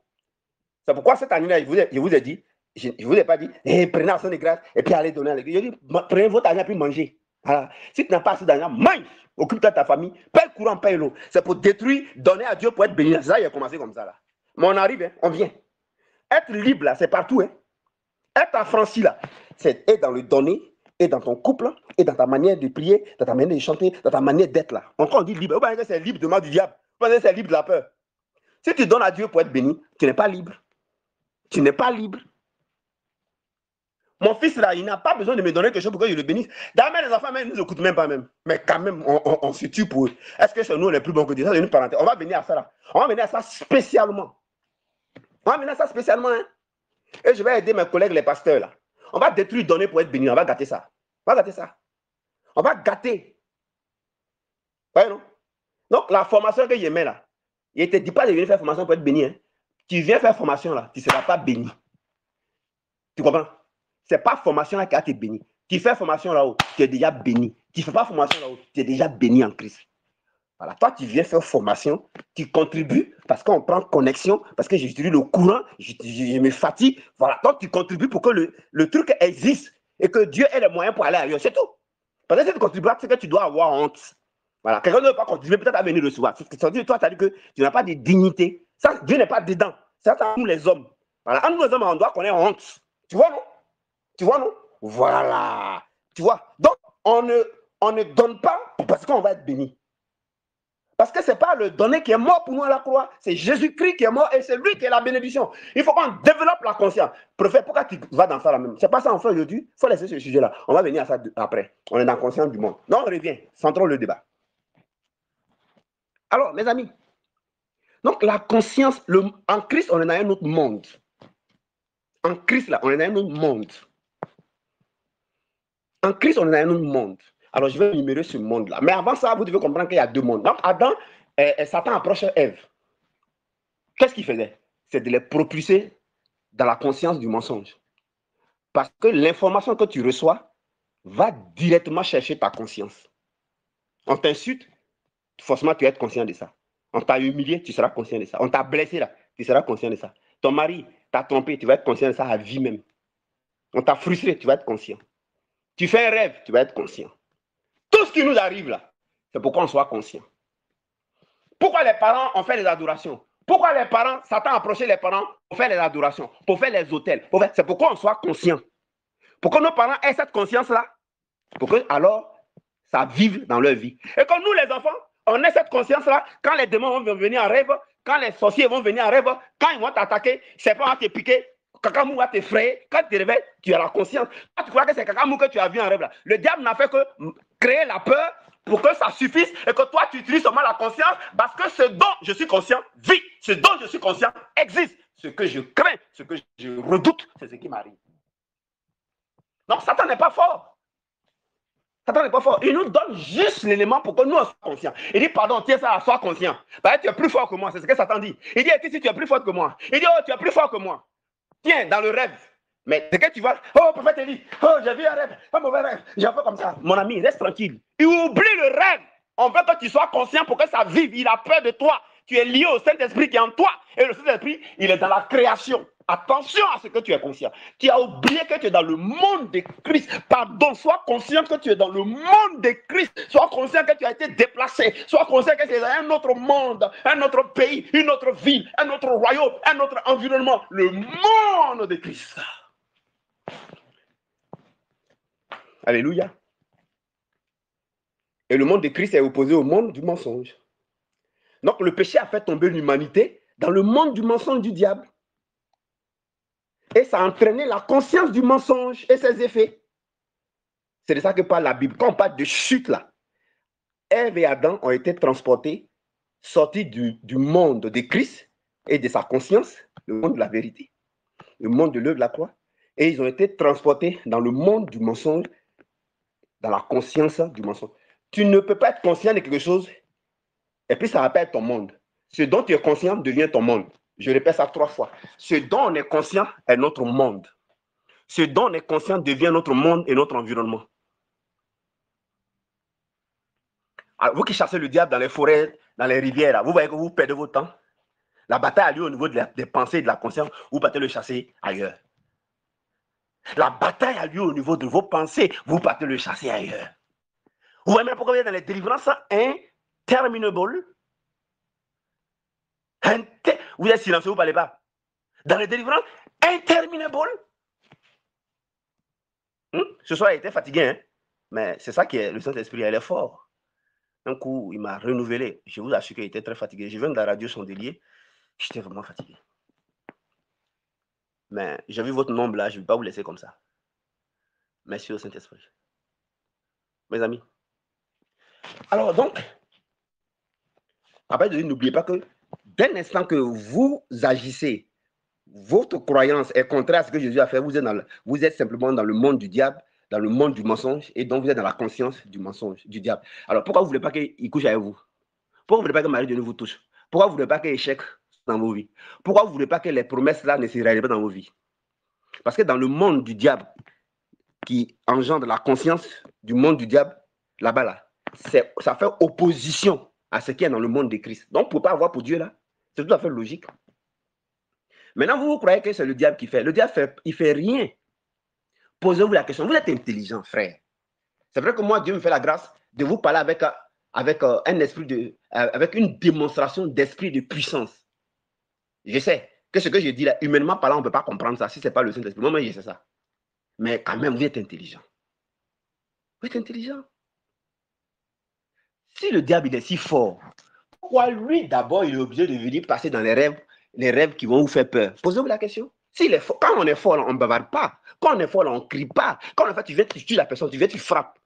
C'est pourquoi cette année-là, je vous ai dit, je ne vous ai pas dit, prenez action de grâce et puis allez donner à l'église. Je dis, prenez votre argent et puis mangez. Voilà. Si tu n'as pas assez d'argent, mange. Occupe-toi de ta famille. Paye le courant, paye l'eau. C'est pour détruire, donner à Dieu pour être béni. C'est ça, il a commencé comme ça. Là. Mais on arrive, hein, on vient. Être libre, là, c'est partout. Hein. Être affranchi, là, c'est être dans le donner, et dans ton couple, et dans ta manière de prier, dans ta manière de chanter, dans ta manière d'être là. Encore on dit libre. Vous pensez que c'est libre de mal du diable. Vous pensez que c'est libre de la peur. Si tu donnes à Dieu pour être béni, tu n'es pas libre. Tu n'es pas libre. Mon fils là, il n'a pas besoin de me donner quelque chose pour que je le bénisse. D'ailleurs, les enfants, même, ils ne nous écoutent même pas même. Mais quand même, on se tue pour eux. Est-ce que c'est nous les plus bons que Dieu? Ça, c'est une parenthèse. On va venir à ça là. On va venir à ça spécialement. On va venir à ça spécialement. Hein? Et je vais aider mes collègues, les pasteurs là. On va détruire, donner pour être béni. On va gâter ça. On va gâter ça. On va gâter. Ouais, non? Donc, la formation que je mets là, il ne te dit pas de venir faire formation pour être béni. Hein? Tu viens faire formation là, tu ne seras pas béni. Tu comprends? Ce n'est pas formation là qui a été béni. Tu fais formation là-haut, tu es déjà béni. Tu ne fais pas formation là-haut, tu es déjà béni en Christ. Voilà. Toi, tu viens faire formation, tu contribues parce qu'on prend connexion, parce que j'utilise le courant, je me fatigue. Voilà. Donc, tu contribues pour que le truc existe et que Dieu ait les moyens pour aller ailleurs. C'est tout. Parce que si tu ne contribues pas, c'est que tu dois avoir honte. Voilà. Quelqu'un ne veut pas contribuer, peut-être à venir recevoir. Toi, tu as dit que tu n'as pas de dignité. Ça, Dieu n'est pas dedans. C'est à nous les hommes. Voilà. À nous les hommes, on doit connaître honte. Tu vois, non? Tu vois, non? Voilà. Tu vois? Donc, on ne donne pas parce qu'on va être béni. Parce que ce n'est pas le donné qui est mort pour nous à la croix. C'est Jésus-Christ qui est mort et c'est lui qui est la bénédiction. Il faut qu'on développe la conscience. Prophète, pourquoi tu vas dans ça là même? Ce n'est pas ça en fait aujourd'hui. Il faut laisser ce sujet-là. On va venir à ça après. On est dans la conscience du monde. Non, on revient. Centrons le débat. Alors, mes amis, donc la conscience, en Christ, on est dans un autre monde. En Christ, là, on est dans un autre monde. En Christ, on est dans un autre monde. Alors, je vais énumérer ce monde-là. Mais avant ça, vous devez comprendre qu'il y a deux mondes. Donc, Adam, Satan approche Ève. Qu'est-ce qu'il faisait? C'est de les propulser dans la conscience du mensonge. Parce que l'information que tu reçois va directement chercher ta conscience. On t'insulte, forcément, tu vas être conscient de ça. On t'a humilié, tu seras conscient de ça. On t'a blessé, là, tu seras conscient de ça. Ton mari t'a trompé, tu vas être conscient de ça à vie même. On t'a frustré, tu vas être conscient. Tu fais un rêve, tu vas être conscient. Tout ce qui nous arrive là, c'est pour qu'on soit conscient. Pourquoi les parents ont fait les adorations? Pourquoi les parents, Satan a approché les parents pour faire les adorations, pour faire les autels? C'est pour qu'on soit conscient. Pour que nos parents aient cette conscience-là, pour que alors ça vive dans leur vie. Et comme nous les enfants, on ait cette conscience-là, quand les démons vont venir en rêve, quand les sorciers vont venir en rêve, quand ils vont t'attaquer, c'est pas te piquer, Kakamou va t'effrayer. Quand tu te réveilles, tu as la conscience. Quand tu crois que c'est Kakamou que tu as vu en rêve là, le diable n'a fait que créer la peur pour que ça suffise et que toi, tu utilises seulement la conscience parce que ce dont je suis conscient vit, ce dont je suis conscient existe. Ce que je crains, ce que je redoute, c'est ce qui m'arrive. Donc, Satan n'est pas fort. Satan n'est pas fort. Il nous donne juste l'élément pour que nous soyons conscients. Il dit, pardon, tiens ça, sois conscient. Bah, tu es plus fort que moi, c'est ce que Satan dit. Il dit, si tu es plus fort que moi. Il dit, oh, tu es plus fort que moi. Tiens, dans le rêve. Mais c'est que tu vois, oh, prophète Élie, oh, j'ai vu un rêve, un mauvais rêve, j'ai fait comme ça. Mon ami, reste tranquille. Il oublie le rêve. On veut que tu sois conscient pour que ça vive. Il a peur de toi. Tu es lié au Saint-Esprit qui est en toi. Et le Saint-Esprit, il est dans la création. Attention à ce que tu es conscient. Tu as oublié que tu es dans le monde de Christ. Pardon, sois conscient que tu es dans le monde de Christ. Sois conscient que tu as été déplacé. Sois conscient que tu es dans un autre monde, un autre pays, une autre ville, un autre royaume, un autre environnement. Le monde de Christ. Alléluia. Et le monde de Christ est opposé au monde du mensonge. Donc le péché a fait tomber l'humanité dans le monde du mensonge du diable. Et ça a entraîné la conscience du mensonge et ses effets. C'est de ça que parle la Bible. Quand on parle de chute là, Ève et Adam ont été transportés, sortis du monde de Christ et de sa conscience, le monde de la vérité, le monde de l'œuvre de la croix, et ils ont été transportés dans le monde du mensonge, dans la conscience du mensonge. Tu ne peux pas être conscient de quelque chose et puis ça rappelle ton monde. Ce dont tu es conscient devient ton monde. Je répète ça 3 fois. Ce dont on est conscient est notre monde. Ce dont on est conscient devient notre monde et notre environnement. Alors, vous qui chassez le diable dans les forêts, dans les rivières, là, vous voyez que vous perdez votre temps. La bataille a lieu au niveau des pensées et de la conscience. Vous partez le chasser ailleurs. La bataille a lieu au niveau de vos pensées. Vous partez le chasser ailleurs. Vous voyez même pourquoi vous êtes dans les délivrances interminables. Vous êtes silencieux, vous ne parlez pas. Dans les délivrances interminables. Ce soir, il était fatigué, hein? Mais c'est ça qui est le Saint-Esprit, elle est fort. Un coup, il m'a renouvelé. Je vous assure qu'il était très fatigué. Je viens de la radio Chandelier. J'étais vraiment fatigué. Mais j'ai vu votre nombre là, je ne vais pas vous laisser comme ça. Merci au Saint-Esprit. Mes amis. Alors donc, après, n'oubliez pas que dès l'instant que vous agissez, votre croyance est contraire à ce que Jésus a fait, vous êtes simplement dans le monde du diable, dans le monde du mensonge, et donc vous êtes dans la conscience du mensonge, du diable. Alors pourquoi vous ne voulez pas qu'il couche avec vous? Pourquoi vous ne voulez pas que Marie de nous vous touche? Pourquoi vous ne voulez pas qu'il y ait échec dans vos vies? Pourquoi vous ne voulez pas que les promesses là ne se réalisent pas dans vos vies? Parce que dans le monde du diable, qui engendre la conscience du monde du diable, là-bas, là, ça fait opposition à ce qui est dans le monde de Christ. Donc, pour ne pas avoir pour Dieu, là, c'est tout à fait logique. Maintenant, vous croyez que c'est le diable qui fait. Le diable, il ne fait rien. Posez-vous la question. Vous êtes intelligent, frère. C'est vrai que moi, Dieu me fait la grâce de vous parler avec un esprit avec une démonstration d'esprit de puissance. Je sais que ce que je dis là, humainement parlant, on ne peut pas comprendre ça si ce n'est pas le Saint-Esprit. Moi, je sais ça. Mais quand même, vous êtes intelligent. Vous êtes intelligent. Si le diable il est si fort, pourquoi lui d'abord il est obligé de venir passer dans les rêves qui vont vous faire peur? Posez-vous la question. S'il est fort, quand on est fort, là, on ne bavarde pas. Quand on est fort, là, on ne crie pas. Quand en fait, tu viens, tu tues la personne, tu viens, tu frappes.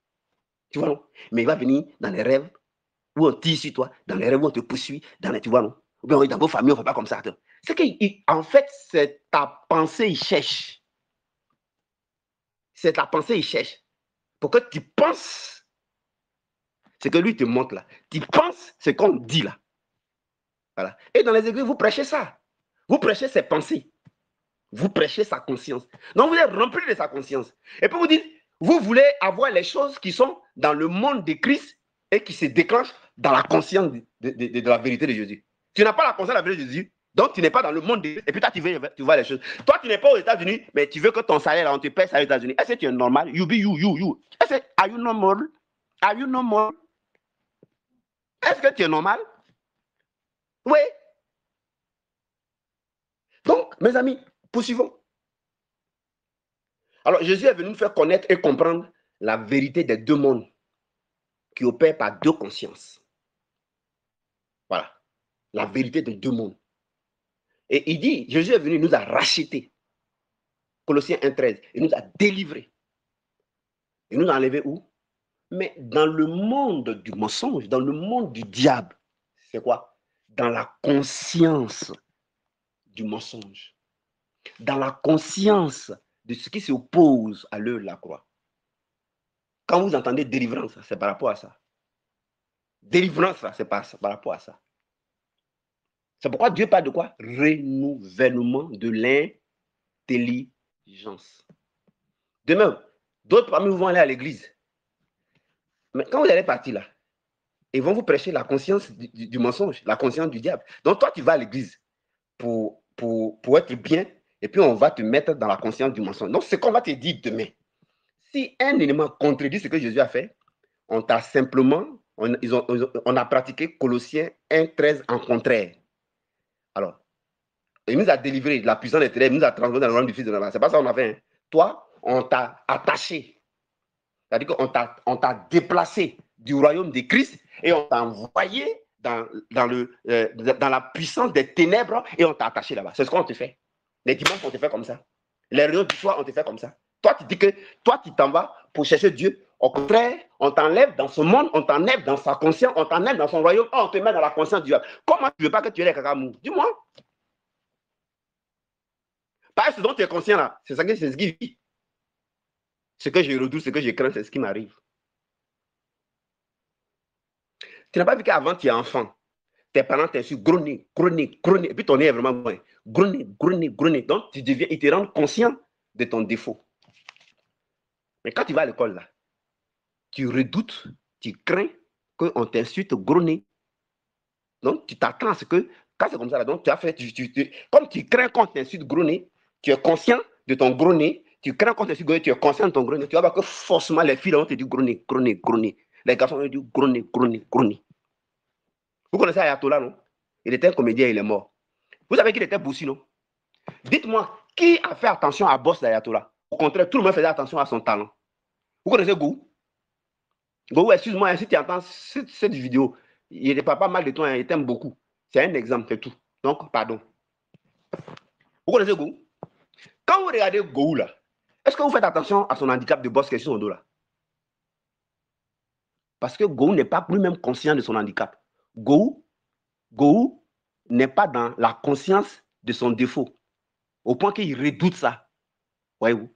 Tu vois, non? Mais il va venir dans les rêves où on tire sur toi, dans les rêves où on te poursuit, tu vois, non? Ou bien dans vos familles, on ne fait pas comme ça. C'est qu'en fait, c'est ta pensée, il cherche. C'est ta pensée, il cherche. Pour que tu penses ce que lui te montre là. Tu penses ce qu'on dit là. Voilà. Et dans les églises, vous prêchez ça. Vous prêchez ses pensées. Vous prêchez sa conscience. Donc, vous êtes rempli de sa conscience. Et puis vous dites, vous voulez avoir les choses qui sont dans le monde de Christ et qui se déclenchent dans la conscience de la vérité de Jésus. Tu n'as pas la conscience de la vérité de Jésus, donc tu n'es pas dans le monde de... Et puis toi, tu vois les choses. Toi, tu n'es pas aux États-Unis, mais tu veux que ton salaire, là, on te paie ça aux États-Unis. Est-ce que tu es normal? You. Est-ce que, are you normal? Are you normal? Est-ce que tu es normal? Oui. Donc, mes amis, poursuivons. Alors, Jésus est venu nous faire connaître et comprendre la vérité des deux mondes qui opèrent par deux consciences. Voilà. La vérité des deux mondes. Et il dit, Jésus est venu, nous a rachetés. Colossiens 1,13. Il nous a délivrés. Il nous a enlevés où? Mais dans le monde du mensonge, dans le monde du diable, c'est quoi? Dans la conscience du mensonge, dans la conscience de ce qui s'oppose à l'œuvre de la croix. Quand vous entendez délivrance, c'est par rapport à ça. Délivrance, c'est par rapport à ça. C'est pourquoi Dieu parle de quoi? Renouvellement de l'intelligence. Demain, d'autres parmi vous vont aller à l'église. Mais quand vous allez partir là, ils vont vous prêcher la conscience du mensonge, la conscience du diable. Donc toi, tu vas à l'église pour être bien, et puis on va te mettre dans la conscience du mensonge. Donc c'est qu'on va te dire demain. Si un élément contredit ce que Jésus a fait, on t'a simplement, on a pratiqué Colossiens 1,13 en contraire. Alors, il nous a délivré de la puissance des ténèbres, il nous a transformé dans le royaume du Fils de l'Enfant. C'est pas ça qu'on a fait. Hein. Toi, on t'a attaché. C'est-à-dire qu'on t'a déplacé du royaume de Christ et on t'a envoyé dans la puissance des ténèbres et on t'a attaché là-bas. C'est ce qu'on te fait. Les dimanches, on te fait comme ça. Les réunions du soir, on te fait comme ça. Toi, tu dis que toi, tu t'en vas pour chercher Dieu. Au contraire, on t'enlève dans ce monde, on t'enlève dans sa conscience, on t'enlève dans son royaume, on te met dans la conscience du diable. Comment tu ne veux pas que tu aies les cacamous? Dis-moi. Parce que ce dont tu es conscient là, c'est ce qui vit. Ce que je redoute, ce que je crains, c'est ce qui m'arrive. Tu n'as pas vu qu'avant tu es enfant, tes parents t'insultent, grogner, et puis ton nez est vraiment loin. Grogner. Donc tu deviens, ils te rendent conscient de ton défaut. Mais quand tu vas à l'école là, tu redoutes, tu crains qu'on t'insulte grogner. Donc tu t'attends à ce que, quand c'est comme ça là, donc tu as fait, comme tu crains qu'on t'insulte grogner, tu es conscient de ton grogner, tu crains qu'on t'insulte grogner, tu es conscient de ton grogner, tu vas voir que forcément les filles vont te dire grogner. Les garçons vont te dire grogner. Vous connaissez Ayatollah, non? Il était un comédien, il est mort. Vous savez qu'il était boussi, non? Dites-moi, qui a fait attention à Boss d'Ayatollah? Au contraire, tout le monde faisait attention à son talent. Vous connaissez Gou? Gou, excuse-moi, si tu entends cette vidéo, il n'est pas mal de toi, il t'aime beaucoup. C'est un exemple, c'est tout. Donc, pardon. Vous connaissez Gou? Quand vous regardez Gou, là, est-ce que vous faites attention à son handicap de Boss qui est sur son dos, là? Parce que Gou n'est pas lui-même conscient de son handicap. Gou n'est pas dans la conscience de son défaut, au point qu'il redoute ça. Voyez-vous?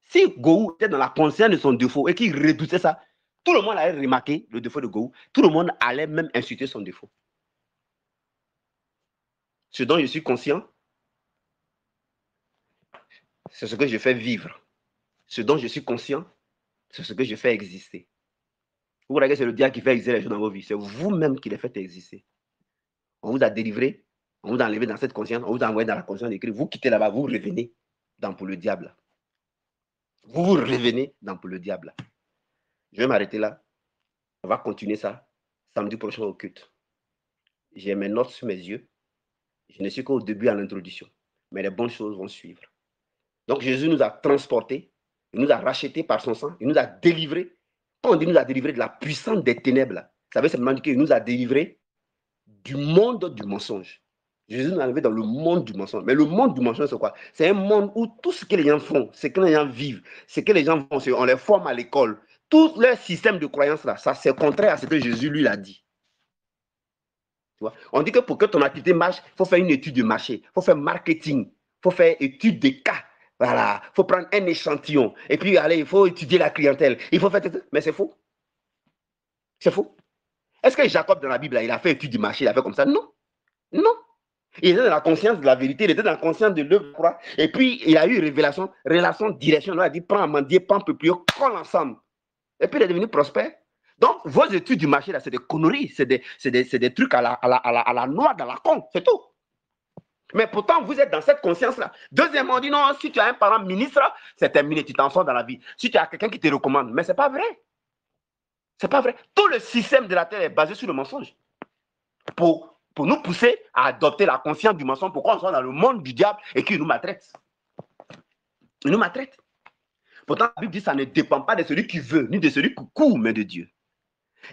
Si Gou était dans la conscience de son défaut et qu'il redoutait ça, tout le monde allait remarquer le défaut de Gou. Tout le monde allait même insulter son défaut. Ce dont je suis conscient, c'est ce que je fais vivre. Ce dont je suis conscient, c'est ce que je fais exister. Vous voyez que c'est le diable qui fait exister les choses dans vos vies. C'est vous-même qui les faites exister. On vous a délivré, on vous a enlevé dans cette conscience, on vous a envoyé dans la conscience de Christ. Vous quittez là-bas, vous revenez dans pour le diable. Vous revenez dans pour le diable. Je vais m'arrêter là. On va continuer ça samedi prochain au culte. J'ai mes notes sur mes yeux. Je ne suis qu'au début à l'introduction. Mais les bonnes choses vont suivre. Donc Jésus nous a transportés, il nous a rachetés par son sang, il nous a délivrés. Quand on dit nous a délivrés de la puissance des ténèbres, ça veut simplement dire qu'il nous a délivrés du monde du mensonge. Jésus nous a enlevés dans le monde du mensonge. Mais le monde du mensonge, c'est quoi? C'est un monde où tout ce que les gens font, ce que les gens vivent, ce que les gens font, on les forme à l'école. Tout leur système de croyance là, ça c'est contraire à ce que Jésus lui l'a dit. Tu vois? On dit que pour que ton activité marche, il faut faire une étude de marché, il faut faire marketing, il faut faire étude des cas. Voilà, il faut prendre un échantillon. Et puis, allez, il faut étudier la clientèle. Il faut faire... Mais c'est faux. C'est faux. Est-ce que Jacob, dans la Bible, il a fait étude du marché, il a fait comme ça? Non. Non. Il était dans la conscience de la vérité, il était dans la conscience de l'œuvre. Et puis, il a eu relation, direction. Il a dit, prends un mendier, prends un peuplier, colle ensemble. Et puis, il est devenu prospère. Donc, vos études du marché, là, c'est des conneries. C'est des trucs à la noix dans la con. C'est tout. Mais pourtant, vous êtes dans cette conscience-là. Deuxièmement, on dit non, si tu as un parent ministre, c'est terminé, tu t'en sors dans la vie. Si tu as quelqu'un qui te recommande, mais ce n'est pas vrai. Ce n'est pas vrai. Tout le système de la terre est basé sur le mensonge. Pour nous pousser à adopter la conscience du mensonge, pour qu'on soit dans le monde du diable et qu'il nous maltraite. Il nous maltraite. Pourtant, la Bible dit que ça ne dépend pas de celui qui veut, ni de celui qui court, mais de Dieu.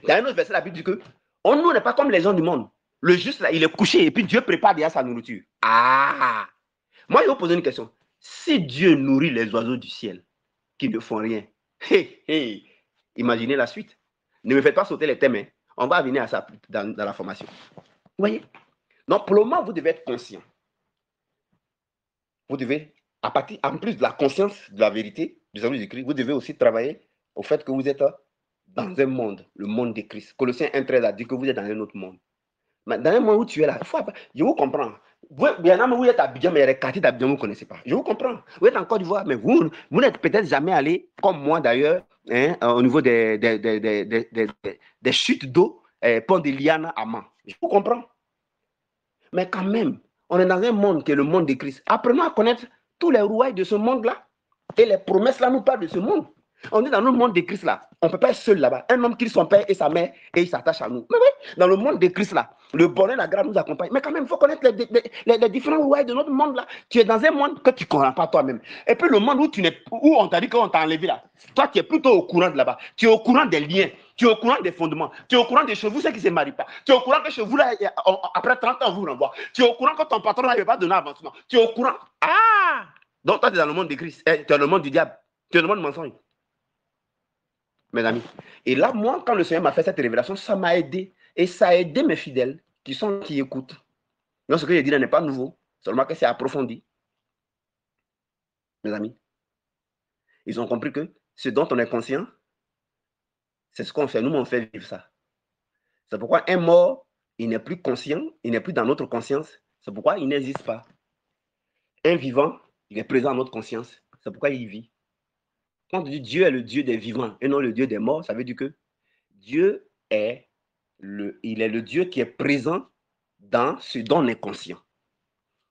Dans un autre verset, la Bible dit que nous n'est pas comme les gens du monde. Le juste, là, il est couché et puis Dieu prépare déjà sa nourriture. Ah! Moi, je vais vous poser une question. Si Dieu nourrit les oiseaux du ciel qui ne font rien, imaginez la suite. Ne me faites pas sauter les thèmes. Hein. On va venir à ça dans la formation. Vous voyez? Donc, pour le moment, vous devez être conscient. Vous devez, à partir, en plus de la conscience de la vérité, du salut de Christ, vous devez aussi travailler au fait que vous êtes dans un monde, le monde de Christ. Colossiens 1,13 a dit que vous êtes dans un autre monde. Mais dans un monde où tu es là, je vous comprends. Vous êtes à Abidjan, mais les quartiers d'Abidjan, vous ne connaissez pas. Je vous comprends. Vous êtes en Côte d'Ivoire, mais vous n'êtes peut-être jamais allé, comme moi d'ailleurs, hein, au niveau des chutes d'eau, pont de Liana à Man. Je vous comprends. Mais quand même, on est dans un monde qui est le monde de Christ. Apprenons à connaître tous les rouailles de ce monde-là. Et les promesses là nous parlent de ce monde. On est dans le monde de Christ là. On ne peut pas être seul là-bas. Un homme qui son père et sa mère et il s'attache à nous. Mais oui, dans le monde de Christ là, le bonheur, la grâce nous accompagne. Mais quand même, il faut connaître les différents rouailles de notre monde là. Tu es dans un monde que tu ne comprends pas toi-même. Et puis le monde où on t'a dit qu'on t'a enlevé là. Toi, tu es plutôt au courant de là-bas. Tu es au courant des liens. Tu es au courant des fondements. Tu es au courant des chez vous, ceux qui ne se marient pas. Tu es au courant que chez vous, là, après 30 ans, on vous renvoie. Tu es au courant que ton patron n'avait pas donné avancement. Tu es au courant. Ah! Donc, toi, tu es dans le monde de Christ. Tu es dans le monde du diable. Tu es dans le monde du mensonge. Mes amis. Et là, moi, quand le Seigneur m'a fait cette révélation, ça m'a aidé. Et ça a aidé mes fidèles qui écoutent. Donc, ce que j'ai dit là n'est pas nouveau. Seulement que c'est approfondi. Mes amis. Ils ont compris que ce dont on est conscient, c'est ce qu'on fait. Nous, on fait vivre ça. C'est pourquoi un mort, il n'est plus conscient, il n'est plus dans notre conscience. C'est pourquoi il n'existe pas. Un vivant, il est présent dans notre conscience. C'est pourquoi il vit. Quand on dit Dieu est le Dieu des vivants et non le Dieu des morts, ça veut dire que Dieu est il est le Dieu qui est présent dans ce dont on est conscient.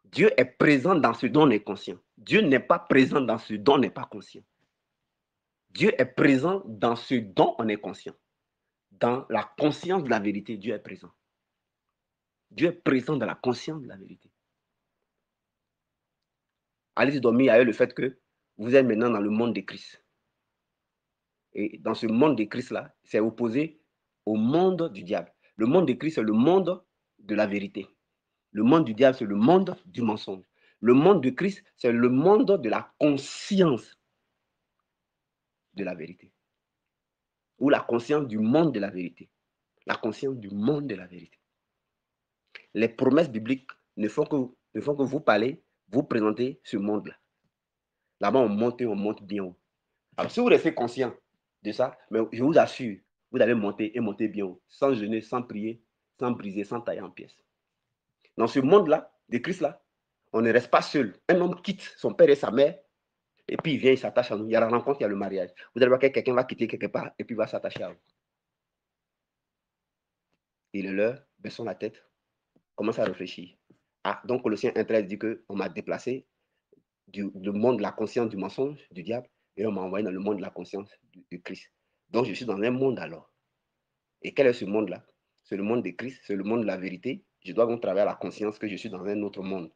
Dieu est présent dans ce dont on est conscient. Dieu n'est pas présent dans ce dont on n'est pas conscient. Dieu est présent dans ce dont on est conscient. Dans la conscience de la vérité, Dieu est présent. Dieu est présent dans la conscience de la vérité. Allez dormir avec le fait que vous êtes maintenant dans le monde de Christ. Et dans ce monde de Christ-là, c'est opposé au monde du diable. Le monde de Christ, c'est le monde de la vérité. Le monde du diable, c'est le monde du mensonge. Le monde de Christ, c'est le monde de la conscience de la vérité. Ou la conscience du monde de la vérité. La conscience du monde de la vérité. Les promesses bibliques ne font que vous parler, vous présenter ce monde-là. Là-bas, on monte bien haut. Alors, si vous restez conscient de ça, mais je vous assure, vous allez monter et monter bien haut, sans jeûner, sans prier, sans briser, sans tailler en pièces. Dans ce monde-là, de Christ-là, on ne reste pas seul. Un homme quitte son père et sa mère, et puis il vient, il s'attache à nous. Il y a la rencontre, il y a le mariage. Vous allez voir que quelqu'un va quitter quelque part, et puis va s'attacher à vous. Il est l'heure, baissons la tête, commence à réfléchir. Ah, donc Colossiens 1,13 dit qu'on m'a déplacé du monde de la conscience du mensonge, du diable, et on m'a envoyé dans le monde de la conscience de Christ. Donc je suis dans un monde alors. Et quel est ce monde-là? C'est le monde de Christ, c'est le monde de la vérité. Je dois donc travailler à la conscience que je suis dans un autre monde.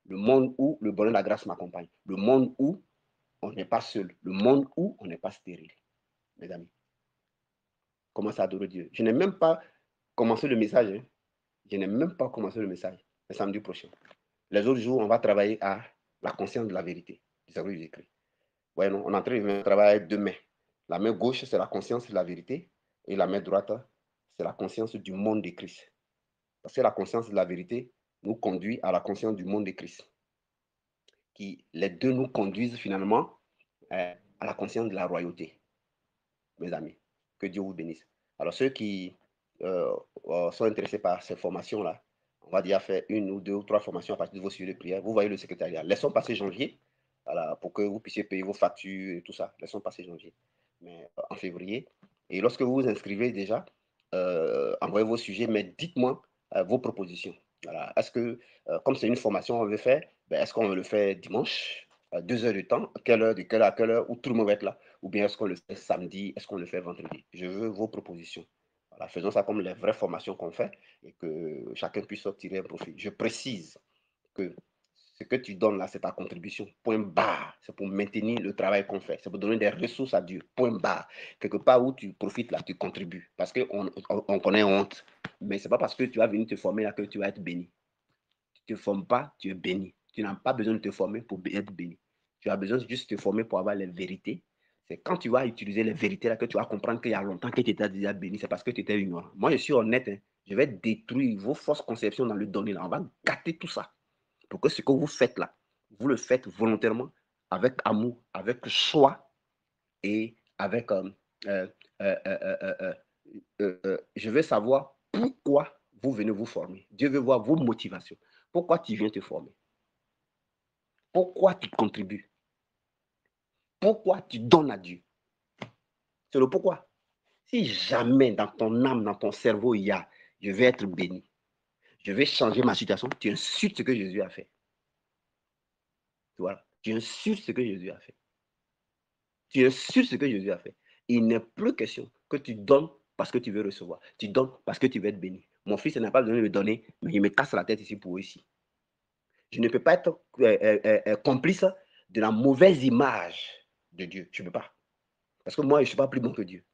Le monde où le bonheur de la grâce m'accompagne. Le monde où on n'est pas seul. Le monde où on n'est pas stérile. Mes amis, commencez à adorer Dieu. Je n'ai même pas commencé le message. Hein. Je n'ai même pas commencé le message. Le samedi prochain. Les autres jours, on va travailler à la conscience de la vérité. C'est ce que j'ai écrit. Ouais, non, on est en train de travailler avec deux mains. La main gauche, c'est la conscience de la vérité. Et la main droite, c'est la conscience du monde de Christ. Parce que la conscience de la vérité nous conduit à la conscience du monde de Christ. Qui, les deux nous conduisent finalement à la conscience de la royauté. Mes amis, que Dieu vous bénisse. Alors, ceux qui sont intéressés par ces formations-là, on va dire faire une ou deux ou trois formations à partir de vos sujets de prière. Vous voyez le secrétariat. Laissons passer janvier, voilà, pour que vous puissiez payer vos factures et tout ça. Laissons passer janvier. Mais en février. Et lorsque vous vous inscrivez déjà, envoyez vos sujets, mais dites-moi vos propositions. Voilà. Est-ce que, comme c'est une formation qu'on veut faire, ben, est-ce qu'on veut le faire dimanche, 2 heures de temps, quelle heure, de quelle heure à quelle heure, où tout le monde va être là, ou bien est-ce qu'on le fait samedi, est-ce qu'on le fait vendredi? Je veux vos propositions. Voilà, faisons ça comme les vraies formations qu'on fait et que chacun puisse tirer un profit. Je précise que ce que tu donnes là, c'est ta contribution. Point barre. C'est pour maintenir le travail qu'on fait. C'est pour donner des ressources à Dieu. Point barre. Quelque part où tu profites là, tu contribues. Parce qu'on connaît honte. Mais ce n'est pas parce que tu vas venir te former là que tu vas être béni. Tu ne te formes pas, tu es béni. Tu n'as pas besoin de te former pour être béni. Tu as besoin de juste te former pour avoir les vérités. C'est quand tu vas utiliser les vérités là que tu vas comprendre qu'il y a longtemps que tu étais déjà béni. C'est parce que tu étais ignorant. Moi, je suis honnête. Hein. Je vais détruire vos fausses conceptions dans le donné là. On va gâter tout ça. Pour que ce que vous faites là, vous le faites volontairement, avec amour, avec choix et avec... je veux savoir pourquoi vous venez vous former. Dieu veut voir vos motivations. Pourquoi tu viens te former? Pourquoi tu contribues? Pourquoi tu donnes à Dieu? C'est le pourquoi. Si jamais dans ton âme, dans ton cerveau, il y a « je vais être béni, je vais changer ma situation », tu insultes ce que Jésus a fait. Voilà. Tu insultes ce que Jésus a fait. Tu insultes ce que Jésus a fait. Il n'est plus question que tu donnes parce que tu veux recevoir. Tu donnes parce que tu veux être béni. Mon fils n'a pas besoin de me donner, mais il me casse la tête ici pour ici. Je ne peux pas être complice de la mauvaise image de Dieu. Je ne peux pas. Parce que moi, je ne suis pas plus bon que Dieu.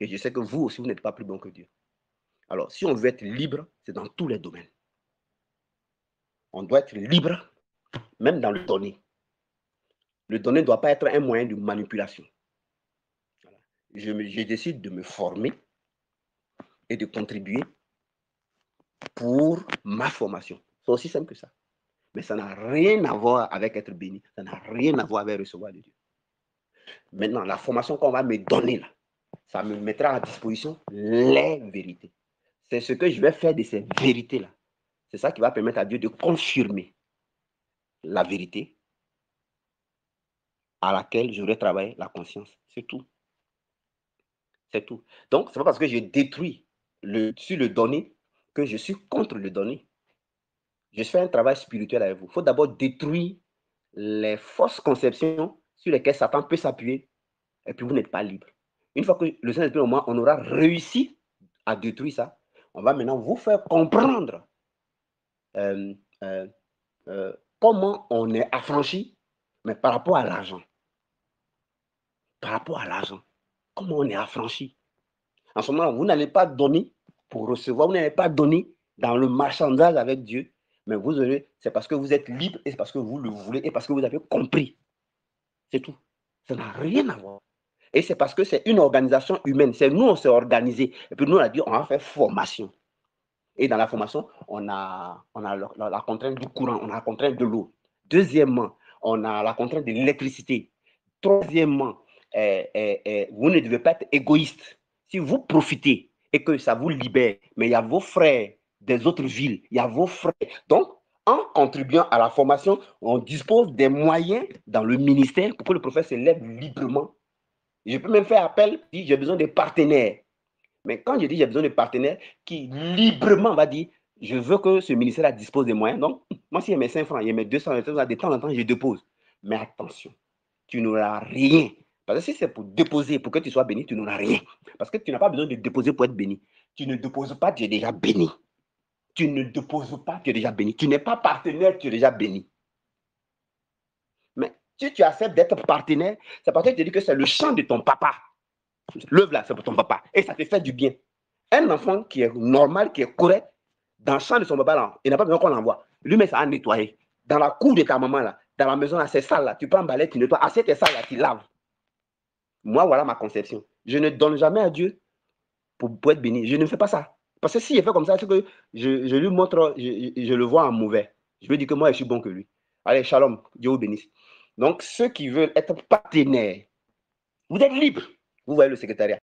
Et je sais que vous aussi, vous n'êtes pas plus bon que Dieu. Alors, si on veut être libre, c'est dans tous les domaines. On doit être libre, même dans le donner. Le donner ne doit pas être un moyen de manipulation. Voilà. Je décide de me former et de contribuer pour ma formation. C'est aussi simple que ça. Mais ça n'a rien à voir avec être béni. Ça n'a rien à voir avec recevoir de Dieu. Maintenant, la formation qu'on va me donner là, ça me mettra à disposition les vérités. C'est ce que je vais faire de ces vérités-là. C'est ça qui va permettre à Dieu de confirmer la vérité à laquelle j'aurai travaillé la conscience. C'est tout. C'est tout. Donc, c'est pas parce que je détruis sur le donné que je suis contre le donné. Je fais un travail spirituel avec vous. Il faut d'abord détruire les fausses conceptions sur lesquelles Satan peut s'appuyer et puis vous n'êtes pas libre. Une fois que le Saint-Esprit, au moins, on aura réussi à détruire ça, on va maintenant vous faire comprendre comment on est affranchi, mais par rapport à l'argent. Par rapport à l'argent. Comment on est affranchi. En ce moment, vous n'allez pas donner pour recevoir, vous n'allez pas donner dans le marchandage avec Dieu, mais vous aurez, c'est parce que vous êtes libre et c'est parce que vous le voulez et parce que vous avez compris. C'est tout. Ça n'a rien à voir. Et c'est parce que c'est une organisation humaine. C'est nous, on s'est organisé. Et puis nous, on a dit, on va faire formation. Et dans la formation, on a la contrainte du courant, on a la contrainte de l'eau. Deuxièmement, on a la contrainte de l'électricité. Troisièmement, vous ne devez pas être égoïste. Si vous profitez et que ça vous libère, mais il y a vos frères des autres villes, il y a vos frères. Donc, en contribuant à la formation, on dispose des moyens dans le ministère pour que le prophète se lève librement. Je peux même faire appel si j'ai besoin de partenaires. Mais quand je dis j'ai besoin de partenaires qui librement va dire je veux que ce ministère dispose des moyens. Donc, moi, si il y a mes 5 francs, il y a mes 200, de temps en temps, je dépose. Mais attention, tu n'auras rien. Parce que si c'est pour déposer, pour que tu sois béni, tu n'auras rien. Parce que tu n'as pas besoin de déposer pour être béni. Tu ne déposes pas, tu es déjà béni. Tu ne déposes pas, tu es déjà béni. Tu n'es pas partenaire, tu es déjà béni. Mais si tu acceptes d'être partenaire, c'est parce que tu te dis que c'est le champ de ton papa. L'œuvre là, c'est pour ton papa. Et ça te fait du bien. Un enfant qui est normal, qui est correct, dans le champ de son papa, là, il n'a pas besoin qu'on l'envoie. Lui-même, ça a nettoyé. Dans la cour de ta maman, là, dans la maison, là, c'est sale, là, tu prends un balai, tu nettoies. Assiette est sale, là, tu laves. Moi, voilà ma conception. Je ne donne jamais à Dieu pour être béni. Je ne fais pas ça. Parce que si je fais comme ça, c'est que je lui montre, je le vois en mauvais. Je veux dire que moi, je suis bon que lui. Allez, shalom, Dieu vous bénisse. Donc, ceux qui veulent être partenaires, vous êtes libres. Vous voyez le secrétariat.